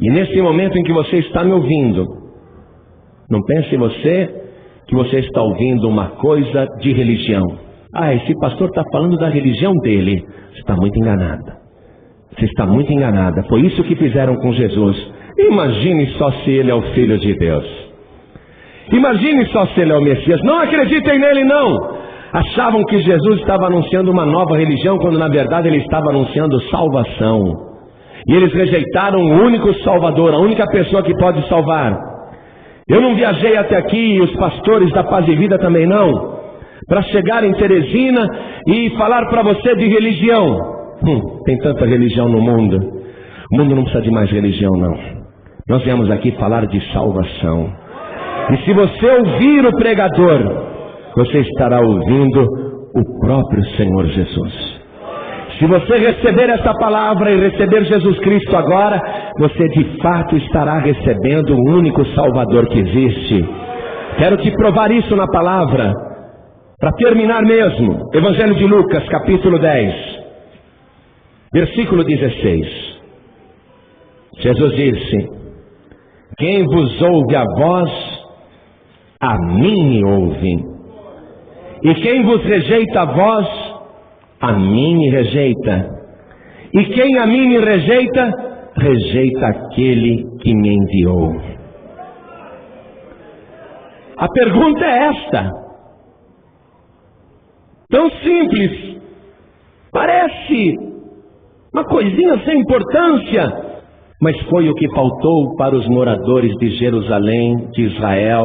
E nesse momento em que você está me ouvindo, não pense você que você está ouvindo uma coisa de religião. Ah, esse pastor está falando da religião dele. Você está muito enganada. Você está muito enganada. Foi isso que fizeram com Jesus. Imagine só se ele é o Filho de Deus. Imagine só se ele é o Messias. Não acreditem nele, não. Achavam que Jesus estava anunciando uma nova religião, quando na verdade ele estava anunciando salvação. E eles rejeitaram o único Salvador, a única pessoa que pode salvar. Eu não viajei até aqui, e os pastores da Paz e Vida também não, para chegar em Teresina e falar para você de religião. Tem tanta religião no mundo. O mundo não precisa de mais religião, não. Nós viemos aqui falar de salvação. E se você ouvir o pregador, você estará ouvindo o próprio Senhor Jesus. Se você receber essa palavra e receber Jesus Cristo agora, você de fato estará recebendo o único Salvador que existe. Quero te provar isso na palavra. Para terminar mesmo, Evangelho de Lucas, capítulo 10, versículo 16. Jesus disse: quem vos ouve a vós, a mim me ouve. E quem vos rejeita a vós, a mim me rejeita. E quem a mim me rejeita, rejeita aquele que me enviou. A pergunta é esta. Tão simples. Parece uma coisinha sem importância, mas foi o que faltou para os moradores de Jerusalém, de Israel,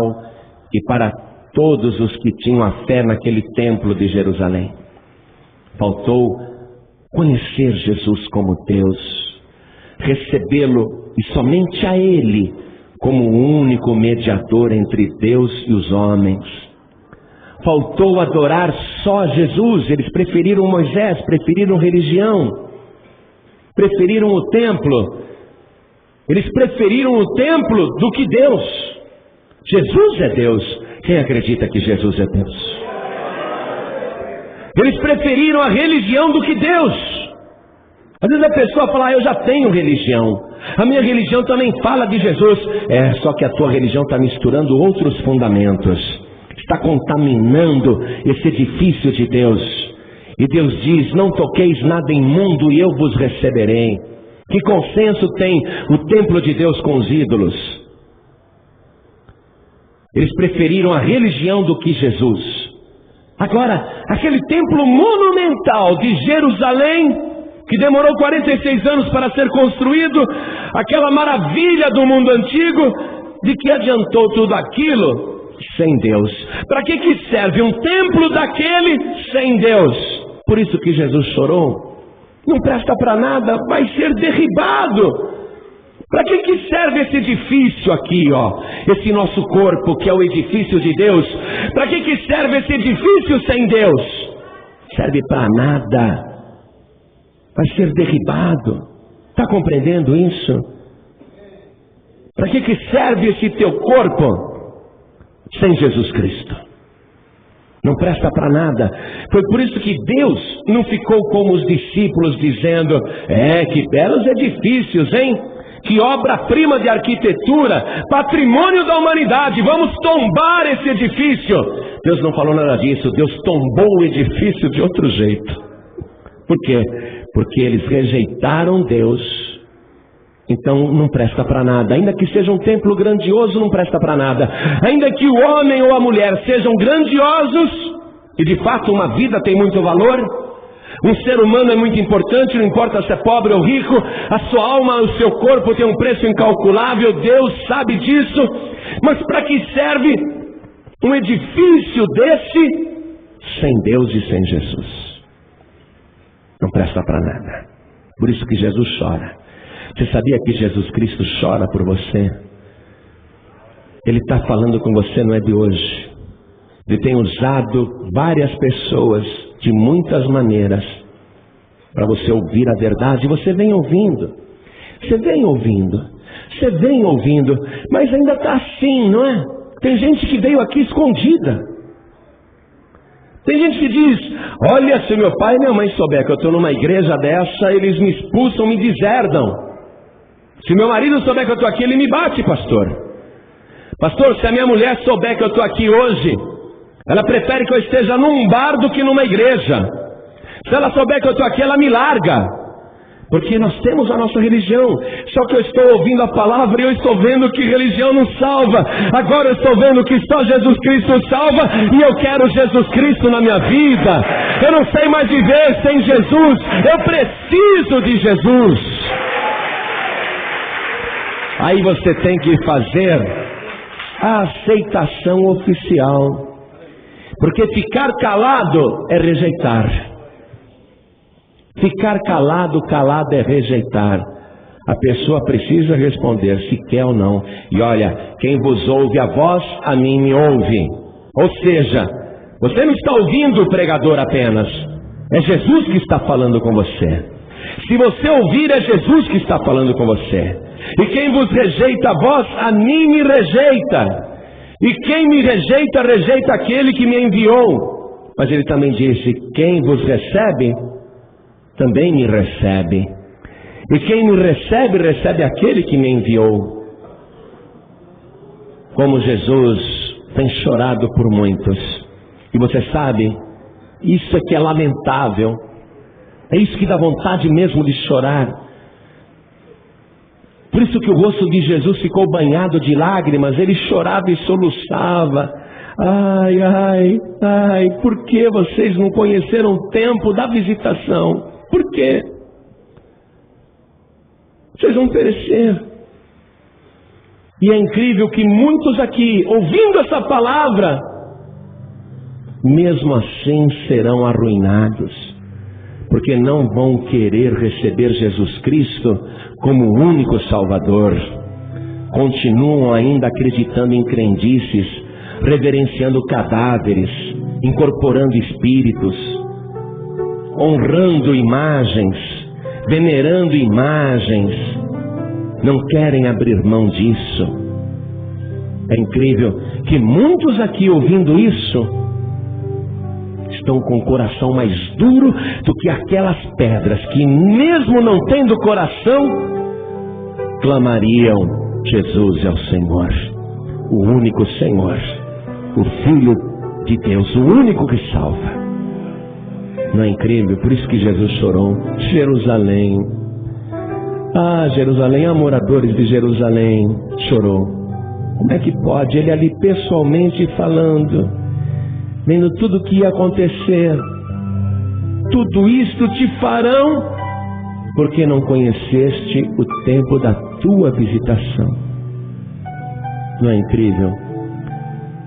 e para todos os que tinham a fé naquele templo de Jerusalém. Faltou conhecer Jesus como Deus, recebê-lo e somente a Ele como o único mediador entre Deus e os homens. Faltou adorar só Jesus. Eles preferiram Moisés, preferiram religião, preferiram o templo. Eles preferiram o templo do que Deus. Jesus é Deus. Quem acredita que Jesus é Deus? Eles preferiram a religião do que Deus. Às vezes a pessoa fala: eu já tenho religião, a minha religião também fala de Jesus. É, só que a tua religião está misturando outros fundamentos, está contaminando esse edifício de Deus. E Deus diz: não toqueis nada imundo e eu vos receberei. Que consenso tem o templo de Deus com os ídolos? Eles preferiram a religião do que Jesus. Agora, aquele templo monumental de Jerusalém, que demorou 46 anos para ser construído, aquela maravilha do mundo antigo, de que adiantou tudo aquilo sem Deus? Para que serve um templo daquele sem Deus? Por isso que Jesus chorou. Não presta para nada, vai ser derribado. Para que serve esse edifício aqui, ó? Esse nosso corpo, que é o edifício de Deus. Para que serve esse edifício sem Deus? Serve para nada. Vai ser derribado. Está compreendendo isso? Para que serve esse teu corpo sem Jesus Cristo? Não presta para nada. Foi por isso que Deus não ficou como os discípulos dizendo: que belos edifícios, hein? Que obra-prima de arquitetura, patrimônio da humanidade, vamos tombar esse edifício. Deus não falou nada disso. Deus tombou o edifício de outro jeito. Por quê? Porque eles rejeitaram Deus. Então não presta para nada. Ainda que seja um templo grandioso, não presta para nada. Ainda que o homem ou a mulher sejam grandiosos, e de fato uma vida tem muito valor, um ser humano é muito importante, não importa se é pobre ou rico, a sua alma, o seu corpo tem um preço incalculável, Deus sabe disso. Mas para que serve um edifício desse sem Deus e sem Jesus? Não presta para nada. Por isso que Jesus chora. Você sabia que Jesus Cristo chora por você? Ele está falando com você, não é de hoje. Ele tem usado várias pessoas de muitas maneiras para você ouvir a verdade. E você vem ouvindo. Você vem ouvindo. Você vem ouvindo. Mas ainda está assim, não é? Tem gente que veio aqui escondida. Tem gente que diz: olha, se meu pai e minha mãe souber que eu estou numa igreja dessa, eles me expulsam, me deserdam. Se meu marido souber que eu estou aqui, ele me bate, pastor. Pastor, se a minha mulher souber que eu estou aqui hoje, ela prefere que eu esteja num bar do que numa igreja. Se ela souber que eu estou aqui, ela me larga. Porque nós temos a nossa religião. Só que eu estou ouvindo a palavra e eu estou vendo que religião não salva. Agora eu estou vendo que só Jesus Cristo salva. E eu quero Jesus Cristo na minha vida. Eu não sei mais viver sem Jesus. Eu preciso de Jesus. Aí você tem que fazer a aceitação oficial. Porque ficar calado é rejeitar. Ficar calado, calado é rejeitar. A pessoa precisa responder se quer ou não. E olha, quem vos ouve a voz, a mim me ouve. Ou seja, você não está ouvindo o pregador apenas. É Jesus que está falando com você. Se você ouvir, é Jesus que está falando com você. E quem vos rejeita a vós, a mim me rejeita. E quem me rejeita, rejeita aquele que me enviou. Mas ele também disse: quem vos recebe, também me recebe. E quem me recebe, recebe aquele que me enviou. Como Jesus tem chorado por muitos. E você sabe, isso é que é lamentável. É isso que dá vontade mesmo de chorar. Por isso que o rosto de Jesus ficou banhado de lágrimas. Ele chorava e soluçava. Ai, ai, ai, por que vocês não conheceram o tempo da visitação? Por quê? Vocês vão perecer. E é incrível que muitos aqui, ouvindo essa palavra, mesmo assim serão arruinados. Porque não vão querer receber Jesus Cristo como o único Salvador. Continuam ainda acreditando em crendices, reverenciando cadáveres, incorporando espíritos, honrando imagens, venerando imagens. Não querem abrir mão disso. É incrível que muitos aqui ouvindo isso estão com o coração mais duro do que aquelas pedras que, mesmo não tendo coração, clamariam: Jesus é o Senhor, o único Senhor, o Filho de Deus, o único que salva. Não é incrível? Por isso que Jesus chorou. Jerusalém, ah, Jerusalém, a moradores de Jerusalém, chorou. Como é que pode? Ele ali pessoalmente falando, vendo tudo o que ia acontecer. Tudo isto te farão porque não conheceste o tempo da tua visitação. Não é incrível?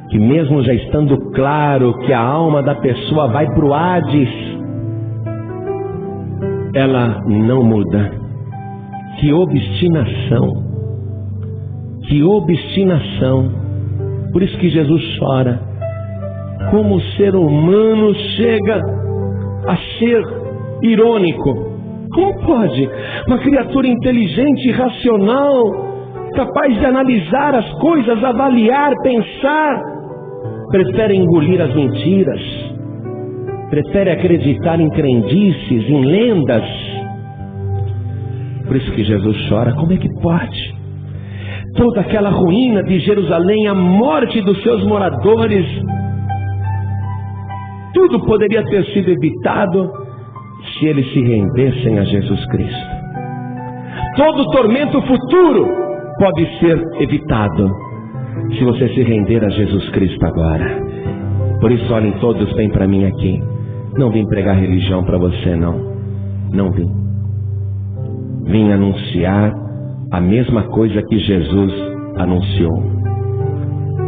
Que mesmo já estando claro que a alma da pessoa vai para o Hades, ela não muda. Que obstinação! Que obstinação! Por isso que Jesus chora. Como o ser humano chega a ser irônico. Como pode uma criatura inteligente e racional, capaz de analisar as coisas, avaliar, pensar, prefere engolir as mentiras, prefere acreditar em crendices, em lendas? Por isso que Jesus chora. Como é que pode? Toda aquela ruína de Jerusalém, a morte dos seus moradores, tudo poderia ter sido evitado se eles se rendessem a Jesus Cristo. Todo tormento futuro pode ser evitado se você se render a Jesus Cristo agora. Por isso, olhem todos bem para mim aqui. Não vim pregar religião para você, não. Não vim. Vim anunciar a mesma coisa que Jesus anunciou.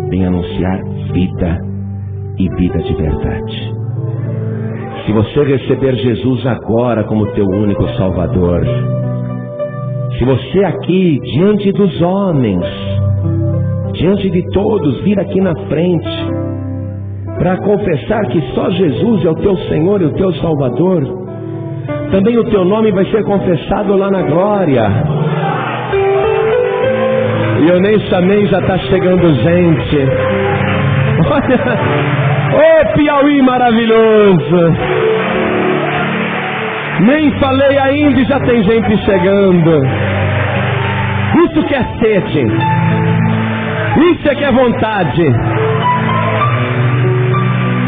Vim anunciar vida e vida de verdade. Se você receber Jesus agora como teu único Salvador, se você aqui, diante dos homens, diante de todos, vir aqui na frente, para confessar que só Jesus é o teu Senhor e o teu Salvador, também o teu nome vai ser confessado lá na glória. E eu nem chamei, já está chegando gente. Olha... Ô Piauí maravilhoso! Nem falei ainda e já tem gente chegando. Isso que é sede. Isso é que é vontade.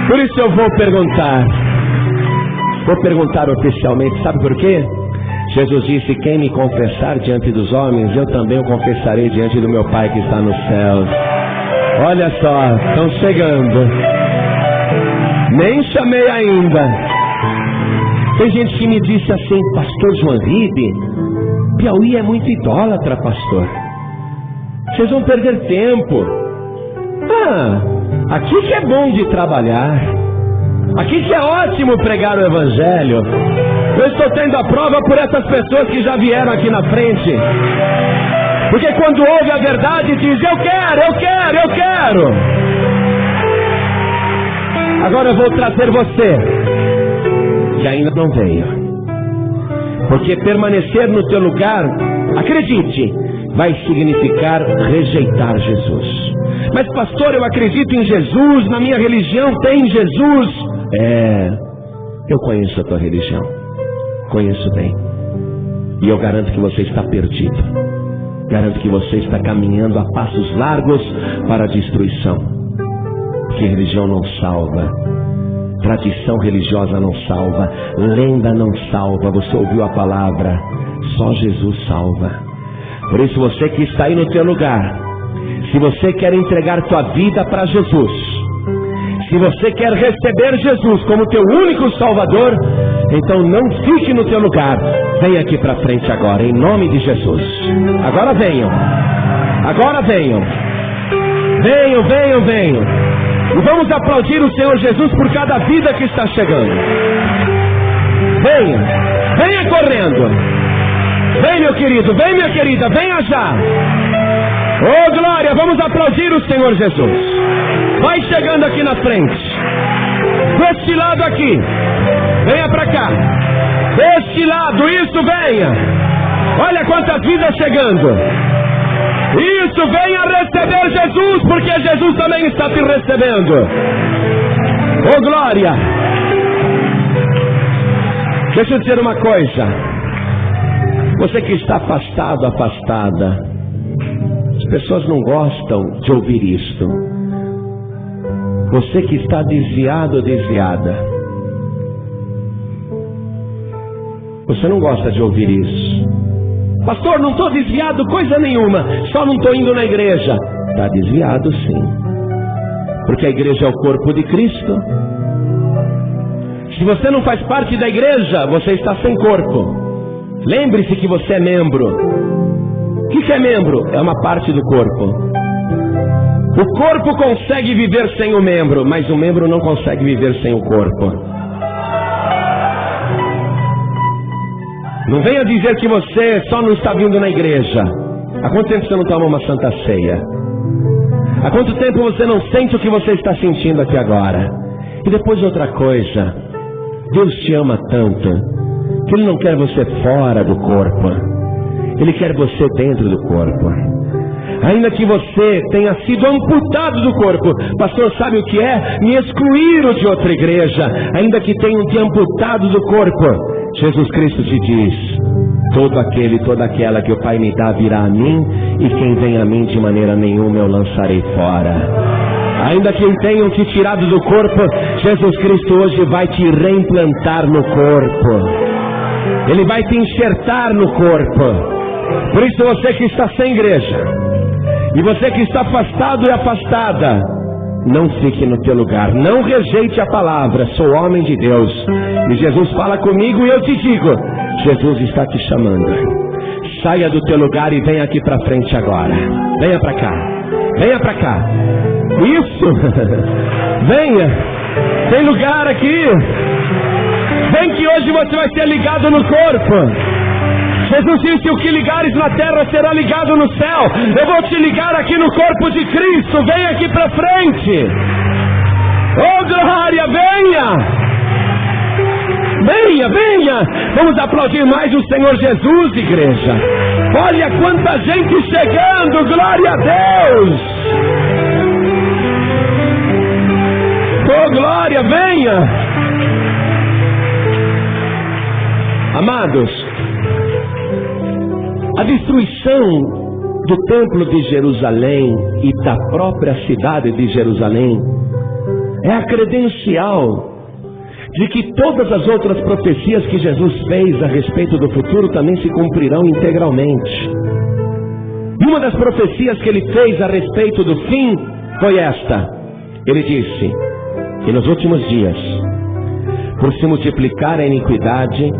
Por isso eu vou perguntar. Vou perguntar oficialmente, sabe por quê? Jesus disse: quem me confessar diante dos homens, eu também o confessarei diante do meu Pai que está nos céus. Olha só, estão chegando. Nem chamei ainda. Tem gente que me disse assim: pastor João Ribe, Piauí é muito idólatra, pastor. Vocês vão perder tempo. Aqui que é bom de trabalhar. Aqui que é ótimo pregar o Evangelho. Eu estou tendo a prova por essas pessoas que já vieram aqui na frente. Porque quando ouve a verdade diz: eu quero, eu quero, eu quero. Agora eu vou trazer você que ainda não veio. Porque permanecer no teu lugar, acredite, vai significar rejeitar Jesus. Mas pastor, eu acredito em Jesus, na minha religião tem Jesus. Eu conheço a tua religião. Conheço bem. E eu garanto que você está perdido. Garanto que você está caminhando a passos largos para a destruição. Porque religião não salva, tradição religiosa não salva, lenda não salva. Você ouviu a palavra, só Jesus salva. Por isso, você que está aí no teu lugar, se você quer entregar tua vida para Jesus, se você quer receber Jesus como teu único Salvador, então não fique no teu lugar. Venha aqui para frente agora, em nome de Jesus. Agora venham. Agora venham. Venham, venham, venham. E vamos aplaudir o Senhor Jesus por cada vida que está chegando. Venha, venha correndo. Vem, meu querido, vem, minha querida, venha já. Oh glória, vamos aplaudir o Senhor Jesus. Vai chegando aqui na frente. Deste lado aqui. Venha pra cá. Deste lado, isso, venha. Olha quantas vidas chegando. Isso, venha receber Jesus, porque Jesus também está te recebendo. Oh glória. Deixa eu dizer uma coisa. Você que está afastado, afastada, as pessoas não gostam de ouvir isto. Você que está desviado ou desviada, você não gosta de ouvir isso. Pastor, não estou desviado coisa nenhuma, só não estou indo na igreja. Está desviado sim, porque a igreja é o corpo de Cristo. Se você não faz parte da igreja, você está sem corpo. Lembre-se que você é membro. O que é membro? É uma parte do corpo. O corpo consegue viver sem o membro, mas o membro não consegue viver sem o corpo. Não venha dizer que você só não está vindo na igreja. Há quanto tempo você não toma uma santa ceia? Há quanto tempo você não sente o que você está sentindo aqui agora? E depois outra coisa, Deus te ama tanto que Ele não quer você fora do corpo, Ele quer você dentro do corpo. Ainda que você tenha sido amputado do corpo, pastor, sabe o que é? Me excluíram de outra igreja. Ainda que tenham te amputado do corpo, Jesus Cristo te diz: todo aquele, toda aquela que o Pai me dá virá a mim, e quem vem a mim de maneira nenhuma eu lançarei fora. Ainda que tenham te tirado do corpo, Jesus Cristo hoje vai te reimplantar no corpo. Ele vai te enxertar no corpo. Por isso você que está sem igreja, e você que está afastado e afastada, não fique no teu lugar, não rejeite a palavra. Sou homem de Deus, e Jesus fala comigo, e eu te digo: Jesus está te chamando. Saia do teu lugar e venha aqui para frente agora. Venha para cá, venha para cá. Isso, venha, tem lugar aqui. Vem que hoje você vai ser ligado no corpo. Jesus disse: o que ligares na terra será ligado no céu. Eu vou te ligar aqui no corpo de Cristo. Venha aqui para frente. Oh glória, venha. Venha, venha. Vamos aplaudir mais o Senhor Jesus, igreja. Olha quanta gente chegando. Glória a Deus. Oh glória, venha. Amados, a destruição do templo de Jerusalém e da própria cidade de Jerusalém é a credencial de que todas as outras profecias que Jesus fez a respeito do futuro também se cumprirão integralmente. E uma das profecias que ele fez a respeito do fim foi esta. Ele disse que nos últimos dias, por se multiplicar a iniquidade,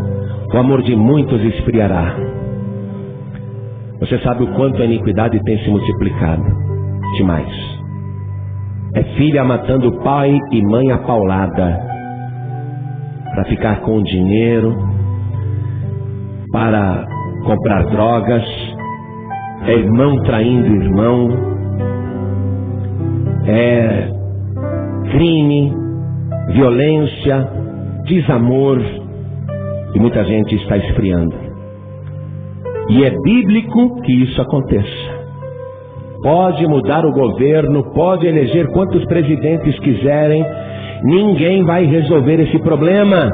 o amor de muitos esfriará. Você sabe o quanto a iniquidade tem se multiplicado? Demais. É filha matando pai e mãe a paulada, para ficar com dinheiro, para comprar drogas. É irmão traindo irmão. É crime, violência, desamor. E muita gente está esfriando. E é bíblico que isso aconteça. Pode mudar o governo, pode eleger quantos presidentes quiserem, ninguém vai resolver esse problema,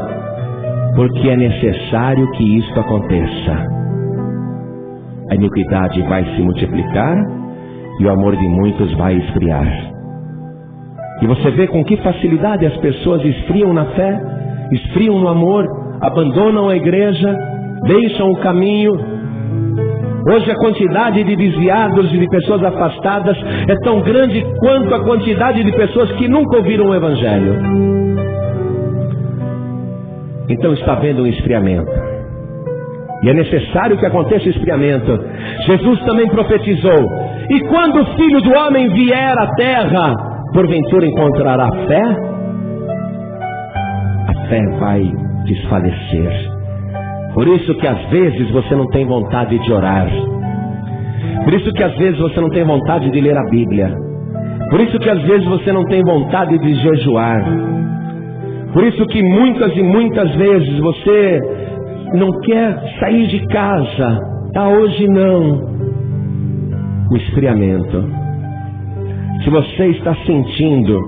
porque é necessário que isso aconteça. A iniquidade vai se multiplicar e o amor de muitos vai esfriar. E você vê com que facilidade as pessoas esfriam na fé, esfriam no amor, abandonam a igreja, deixam o caminho. Hoje a quantidade de desviados e de pessoas afastadas é tão grande quanto a quantidade de pessoas que nunca ouviram o Evangelho. Então está havendo um esfriamento. E é necessário que aconteça o esfriamento. Jesus também profetizou: e quando o Filho do Homem vier à terra, porventura encontrará fé? A fé vai desfalecer. Por isso que às vezes você não tem vontade de orar. Por isso que às vezes você não tem vontade de ler a Bíblia. Por isso que às vezes você não tem vontade de jejuar. Por isso que muitas e muitas vezes você não quer sair de casa. Hoje não. O esfriamento. Se você está sentindo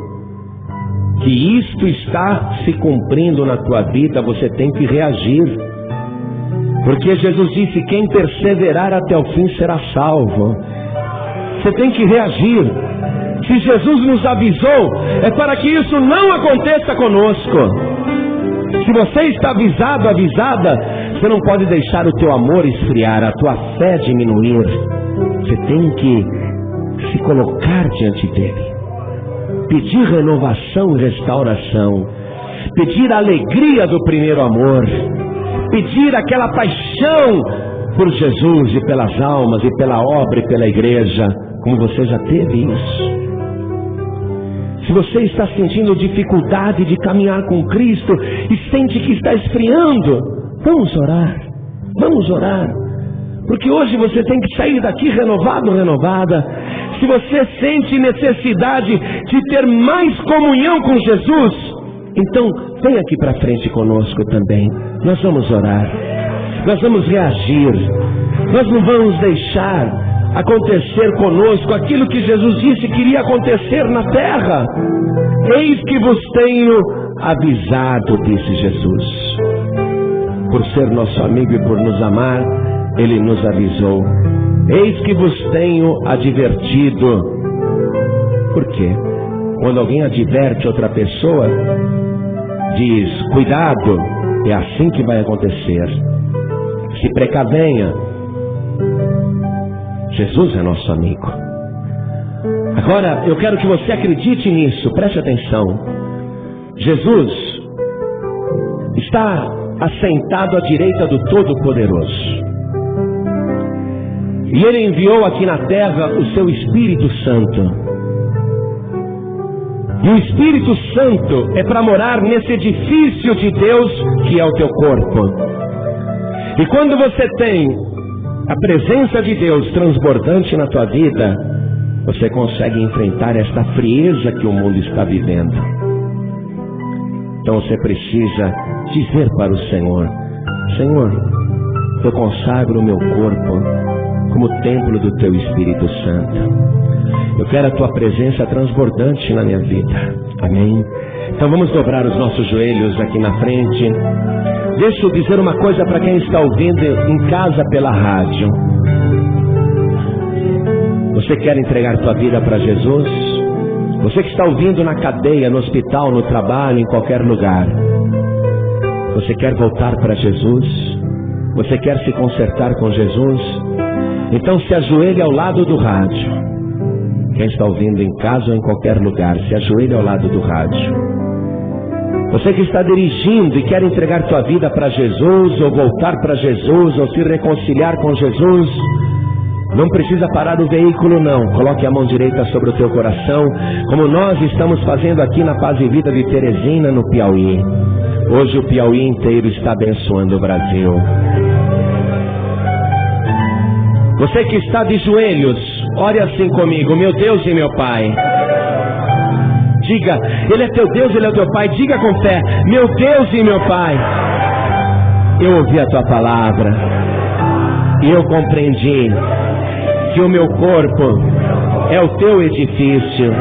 que isto está se cumprindo na tua vida, você tem que reagir. Porque Jesus disse: quem perseverar até o fim será salvo. Você tem que reagir. Se Jesus nos avisou, é para que isso não aconteça conosco. Se você está avisado, avisada, você não pode deixar o teu amor esfriar, a tua fé diminuir. Você tem que se colocar diante dele, pedir renovação e restauração, pedir a alegria do primeiro amor, pedir aquela paixão por Jesus e pelas almas e pela obra e pela igreja, como você já teve isso. Se você está sentindo dificuldade de caminhar com Cristo e sente que está esfriando, vamos orar. Vamos orar. Porque hoje você tem que sair daqui renovado, renovada. Se você sente necessidade de ter mais comunhão com Jesus, então vem aqui para frente conosco também. Nós vamos orar. Nós vamos reagir. Nós não vamos deixar acontecer conosco aquilo que Jesus disse que iria acontecer na terra. Eis que vos tenho avisado, disse Jesus. Por ser nosso amigo e por nos amar, Ele nos avisou. Eis que vos tenho advertido. Por quê? Quando alguém adverte outra pessoa, diz, cuidado, é assim que vai acontecer. Se precavenha. Jesus é nosso amigo. Agora, eu quero que você acredite nisso, preste atenção. Jesus está assentado à direita do Todo-Poderoso. E Ele enviou aqui na terra o seu Espírito Santo. E o Espírito Santo é para morar nesse edifício de Deus que é o teu corpo. E quando você tem a presença de Deus transbordante na tua vida, você consegue enfrentar esta frieza que o mundo está vivendo. Então você precisa dizer para o Senhor: Senhor, eu consagro o meu corpo como templo do teu Espírito Santo. Eu quero a tua presença transbordante na minha vida. Amém? Então vamos dobrar os nossos joelhos aqui na frente. Deixa eu dizer uma coisa para quem está ouvindo em casa pela rádio. Você quer entregar tua vida para Jesus? Você que está ouvindo na cadeia, no hospital, no trabalho, em qualquer lugar. Você quer voltar para Jesus? Você quer se consertar com Jesus? Então se ajoelhe ao lado do rádio. Quem está ouvindo em casa ou em qualquer lugar, se ajoelhe ao lado do rádio. Você que está dirigindo e quer entregar tua vida para Jesus, ou voltar para Jesus, ou se reconciliar com Jesus, não precisa parar o veículo não. Coloque a mão direita sobre o teu coração, como nós estamos fazendo aqui na Paz e Vida de Teresina, no Piauí. Hoje o Piauí inteiro está abençoando o Brasil. Você que está de joelhos, ore assim comigo: meu Deus e meu Pai. Diga, Ele é teu Deus, Ele é teu Pai. Diga com fé: meu Deus e meu Pai, eu ouvi a tua palavra e eu compreendi que o meu corpo é o teu edifício,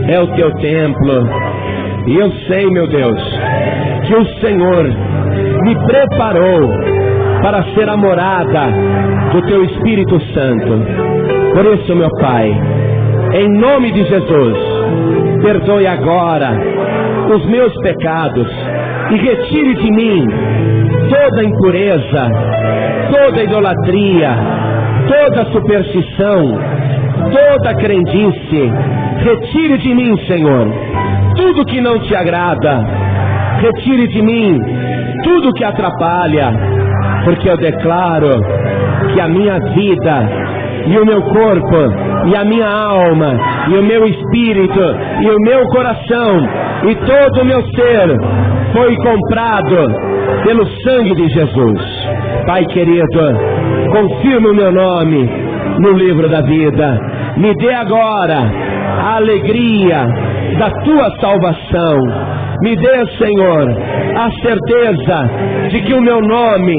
é o teu templo. E eu sei, meu Deus, que o Senhor me preparou para ser a morada do teu Espírito Santo. Por isso, meu Pai, em nome de Jesus, perdoe agora os meus pecados e retire de mim toda impureza, toda idolatria, toda superstição, toda crendice. Retire de mim, Senhor, tudo que não te agrada. Retire de mim tudo que atrapalha, porque eu declaro que a minha vida e o meu corpo e a minha alma e o meu espírito e o meu coração e todo o meu ser foi comprado pelo sangue de Jesus. Pai querido, confirma o meu nome no livro da vida. Me dê agora a alegria da tua salvação. Me dê, Senhor, a certeza de que o meu nome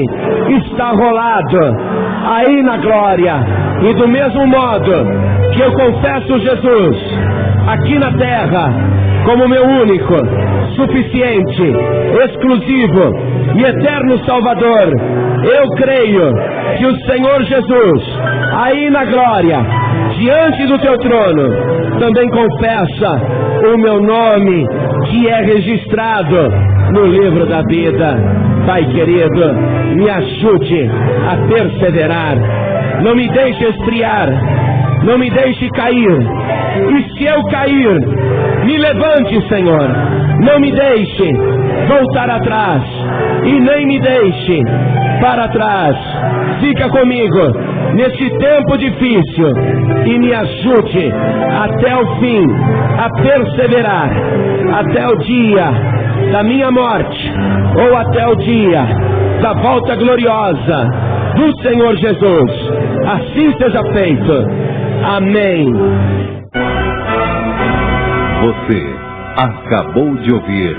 está rolado aí na glória. E do mesmo modo que eu confesso Jesus aqui na terra como meu único, suficiente, exclusivo e eterno Salvador, eu creio que o Senhor Jesus, aí na glória, diante do teu trono, também confessa o meu nome, que é registrado no livro da vida. Pai querido, me ajude a perseverar, não me deixe esfriar, não me deixe cair, e se eu cair, me levante, Senhor, não me deixe voltar atrás, e nem me deixe para trás. Fica comigo nesse tempo difícil e me ajude até o fim a perseverar, até o dia da minha morte ou até o dia da volta gloriosa do Senhor Jesus. Assim seja feito. Amém. Você acabou de ouvir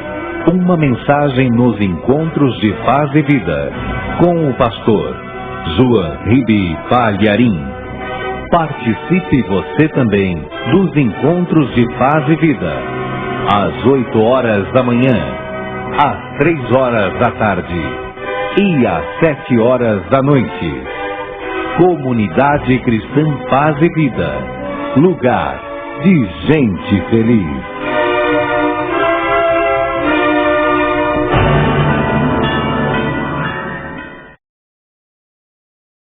uma mensagem nos Encontros de Paz e Vida, com o pastor João Ribe Palharim. Participe você também dos Encontros de Paz e Vida, às 8 horas da manhã, às 3 horas da tarde e às 7 horas da noite. Comunidade Cristã Paz e Vida, lugar de gente feliz.